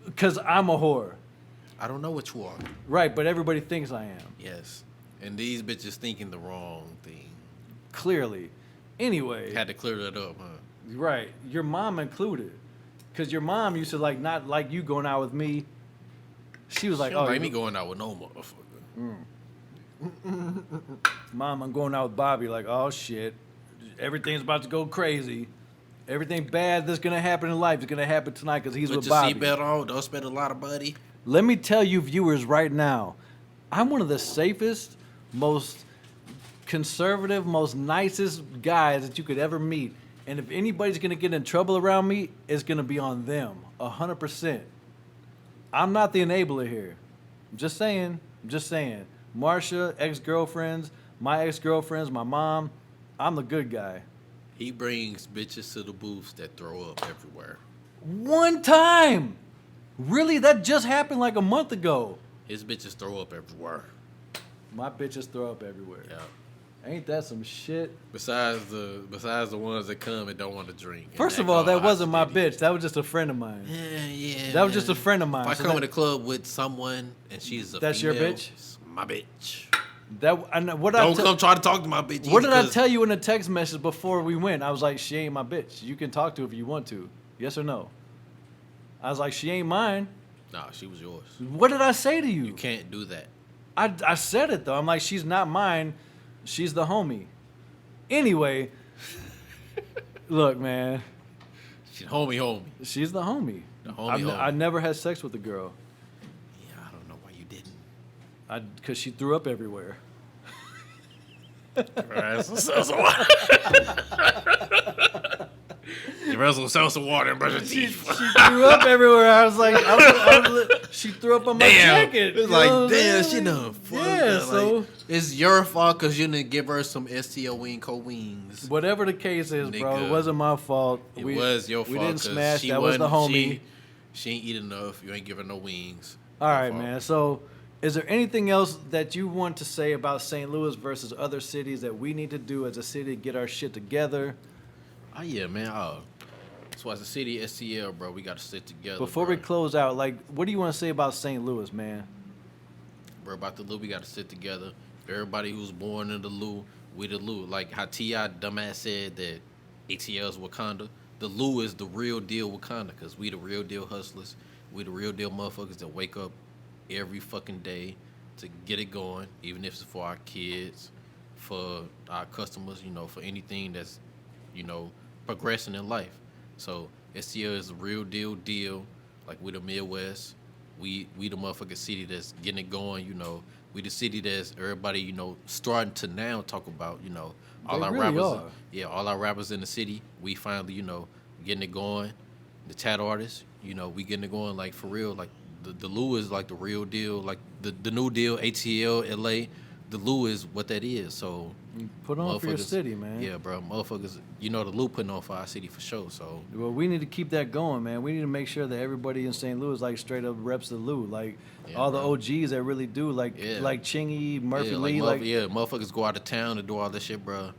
Because I'm a whore. I don't know what you are. Right, but everybody thinks I am. Yes, and these bitches thinking the wrong thing. Clearly. Anyway. Had to clear that up, huh? Right. Your mom included. Because your mom used to not like you going out with me. She was like, She don't oh, like me going out with no motherfucker. Mom, I'm going out with Bobby. Like, oh shit. Everything's about to go crazy. Everything bad that's going to happen in life is going to happen tonight because he's Put with your Bobby. seatbelt on. Don't spend a lot of money. Let me tell you, viewers, right now, I'm one of the safest, most conservative, most nicest guys that you could ever meet. And if anybody's going to get in trouble around me, it's going to be on them, 100%. I'm not the enabler here. I'm just saying. Marsha, ex-girlfriends, my ex-girlfriends, my mom, I'm the good guy. He brings bitches to the booths that throw up everywhere. One time! Really? That just happened like a month ago. His bitches throw up everywhere. My bitches throw up everywhere. Yeah. Ain't that some shit? Besides the ones that come and don't want to drink. First of all, that wasn't my bitch. That was just a friend of mine. Yeah. That was just a friend of mine. If I So come that- in the club with someone and she's a That's your female, bitch? it's my bitch. What Don't come try to talk to my bitch. What did I because- tell you in a text message before we went? I was like, she ain't my bitch. You can talk to her if you want to. Yes or no? I was like, she ain't mine. Nah, she was yours. What did I say to you? You can't do that. I said it though. I'm like, she's not mine. She's the homie. Anyway, look, man. She's homie. She's the homie. The homie. I never had sex with a girl. Yeah, I don't know why you didn't. Because she threw up everywhere. You might as well sell some water and brush your She teeth. threw up everywhere. I was like, she threw up on my jacket. It's You know what like, I'm damn, saying? she done fucked Yeah, up. so Like, it's your fault because you didn't give her some STO wing wings. whatever the case is, bro, it Nigga. wasn't my fault. It was your fault. We didn't 'cause smash. she That was the wasn't- homie. She ain't eat enough. You ain't give her no wings. All right, Your fault. man. So, is there anything else that you want to say about St. Louis versus other cities that we need to do as a city to get our shit together? Oh yeah, man. That's why as a city, STL, bro, we gotta sit together. Before bro. we close out, like, what do you want to say about St. Louis, man? Bro, about the Lou, we gotta sit together. Everybody who's born in the Lou, we the Lou. Like how T.I. dumbass said that ATL's Wakanda. The Lou is the real deal Wakanda, because we the real deal hustlers. We the real deal motherfuckers that wake up every fucking day to get it going, even if it's for our kids, for our customers, you know, for anything that's, you know, progressing in life. So STL is the real deal. Like we the Midwest. We the motherfucking city that's getting it going, you know. We the city that's everybody, you know, starting to now talk about, you know, all They our really rappers. are. Yeah, all our rappers in the city. We finally, you know, getting it going. The tat artists, you know, we getting it going like for real. Like the Lou is like the real deal, like the new deal, ATL, LA. The Lou is what that is. So Put on for your motherfuckers- city, man. Yeah, bro, motherfuckers, you know the Lou putting on for our city for sure. So Well, we need to keep that going, man. We need to make sure that everybody in St. Louis like straight up reps the Lou, like Yeah, all the bro. OGs that really do, like Yeah. Chingy, Murphy yeah, Lee, motherfuckers go out of town to do all this shit, bro.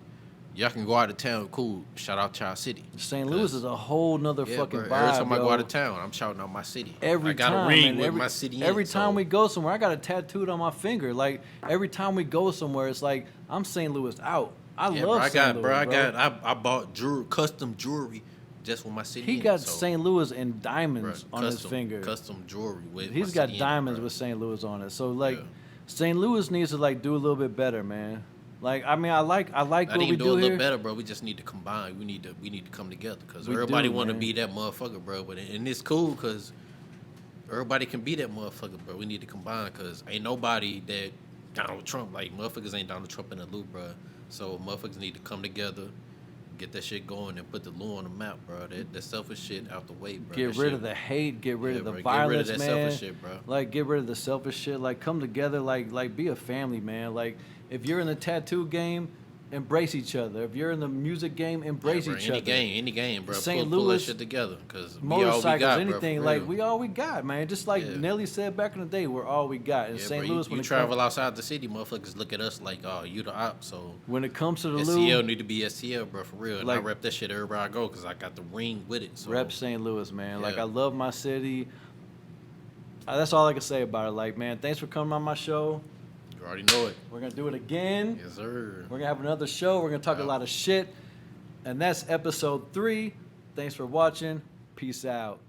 Y'all can go out of town, cool. Shout out to our city. St. Louis is a whole nother Yeah, fucking bro, vibe. every time I go yo. out of town, I'm shouting out my city. Every I got time, a ring man. with every, my city. every in it, time so- we go somewhere, I got it tattooed on my finger. Like every time we go somewhere, it's like I'm St. Louis out. I Yeah, love bro, St. Louis, I bought custom jewelry just with my city. He in got it, so, St. Louis and bro, diamonds on his custom- finger. Custom jewelry with. He's my got city in it, diamonds bro. with St. Louis on it. So like, Yeah. St. Louis needs to like do a little bit better, man. Like I mean, I like Not what we even do do a little here. better, bro. We just need to combine. We need to come together because We everybody do, want to man. be that motherfucker, bro. But and it's cool because everybody can be that motherfucker, bro. We need to combine because ain't nobody that Donald Trump like motherfuckers ain't Donald Trump in the loop, bro. So motherfuckers need to come together, get that shit going and put the Lou on the map, bro. That selfish shit out the way, bro. Get rid of the hate, get rid of the violence, get rid of that man. selfish shit, bro. Like, get rid of the selfish shit. Like, come together. Like, be a family, man. Like, if you're in the tattoo game, embrace each other. If you're in the music game, embrace bro, each any other. Any game, bro. St. Pull that Louis, shit together, cause motorcycles, we all we got, anything. bro, Like, we all we got, man. Just like Yeah. Nelly said back in the day, we're all we got. In Yeah, St. bro, Louis, you travel outside the city, motherfuckers look at us like, oh, you the op. So when it comes to the STL Lou, need to be STL, bro, for real. And I Like- rep that shit everywhere I go, cause I got the ring with it. So rep St. Louis, man. Like, Yeah. I love my city. That's all I can say about it. Like, man, thanks for coming on my show. you already know it. We're gonna do it again. Yes, sir. We're gonna have another show. We're gonna talk a lot of shit. And that's episode 3. Thanks for watching. Peace out.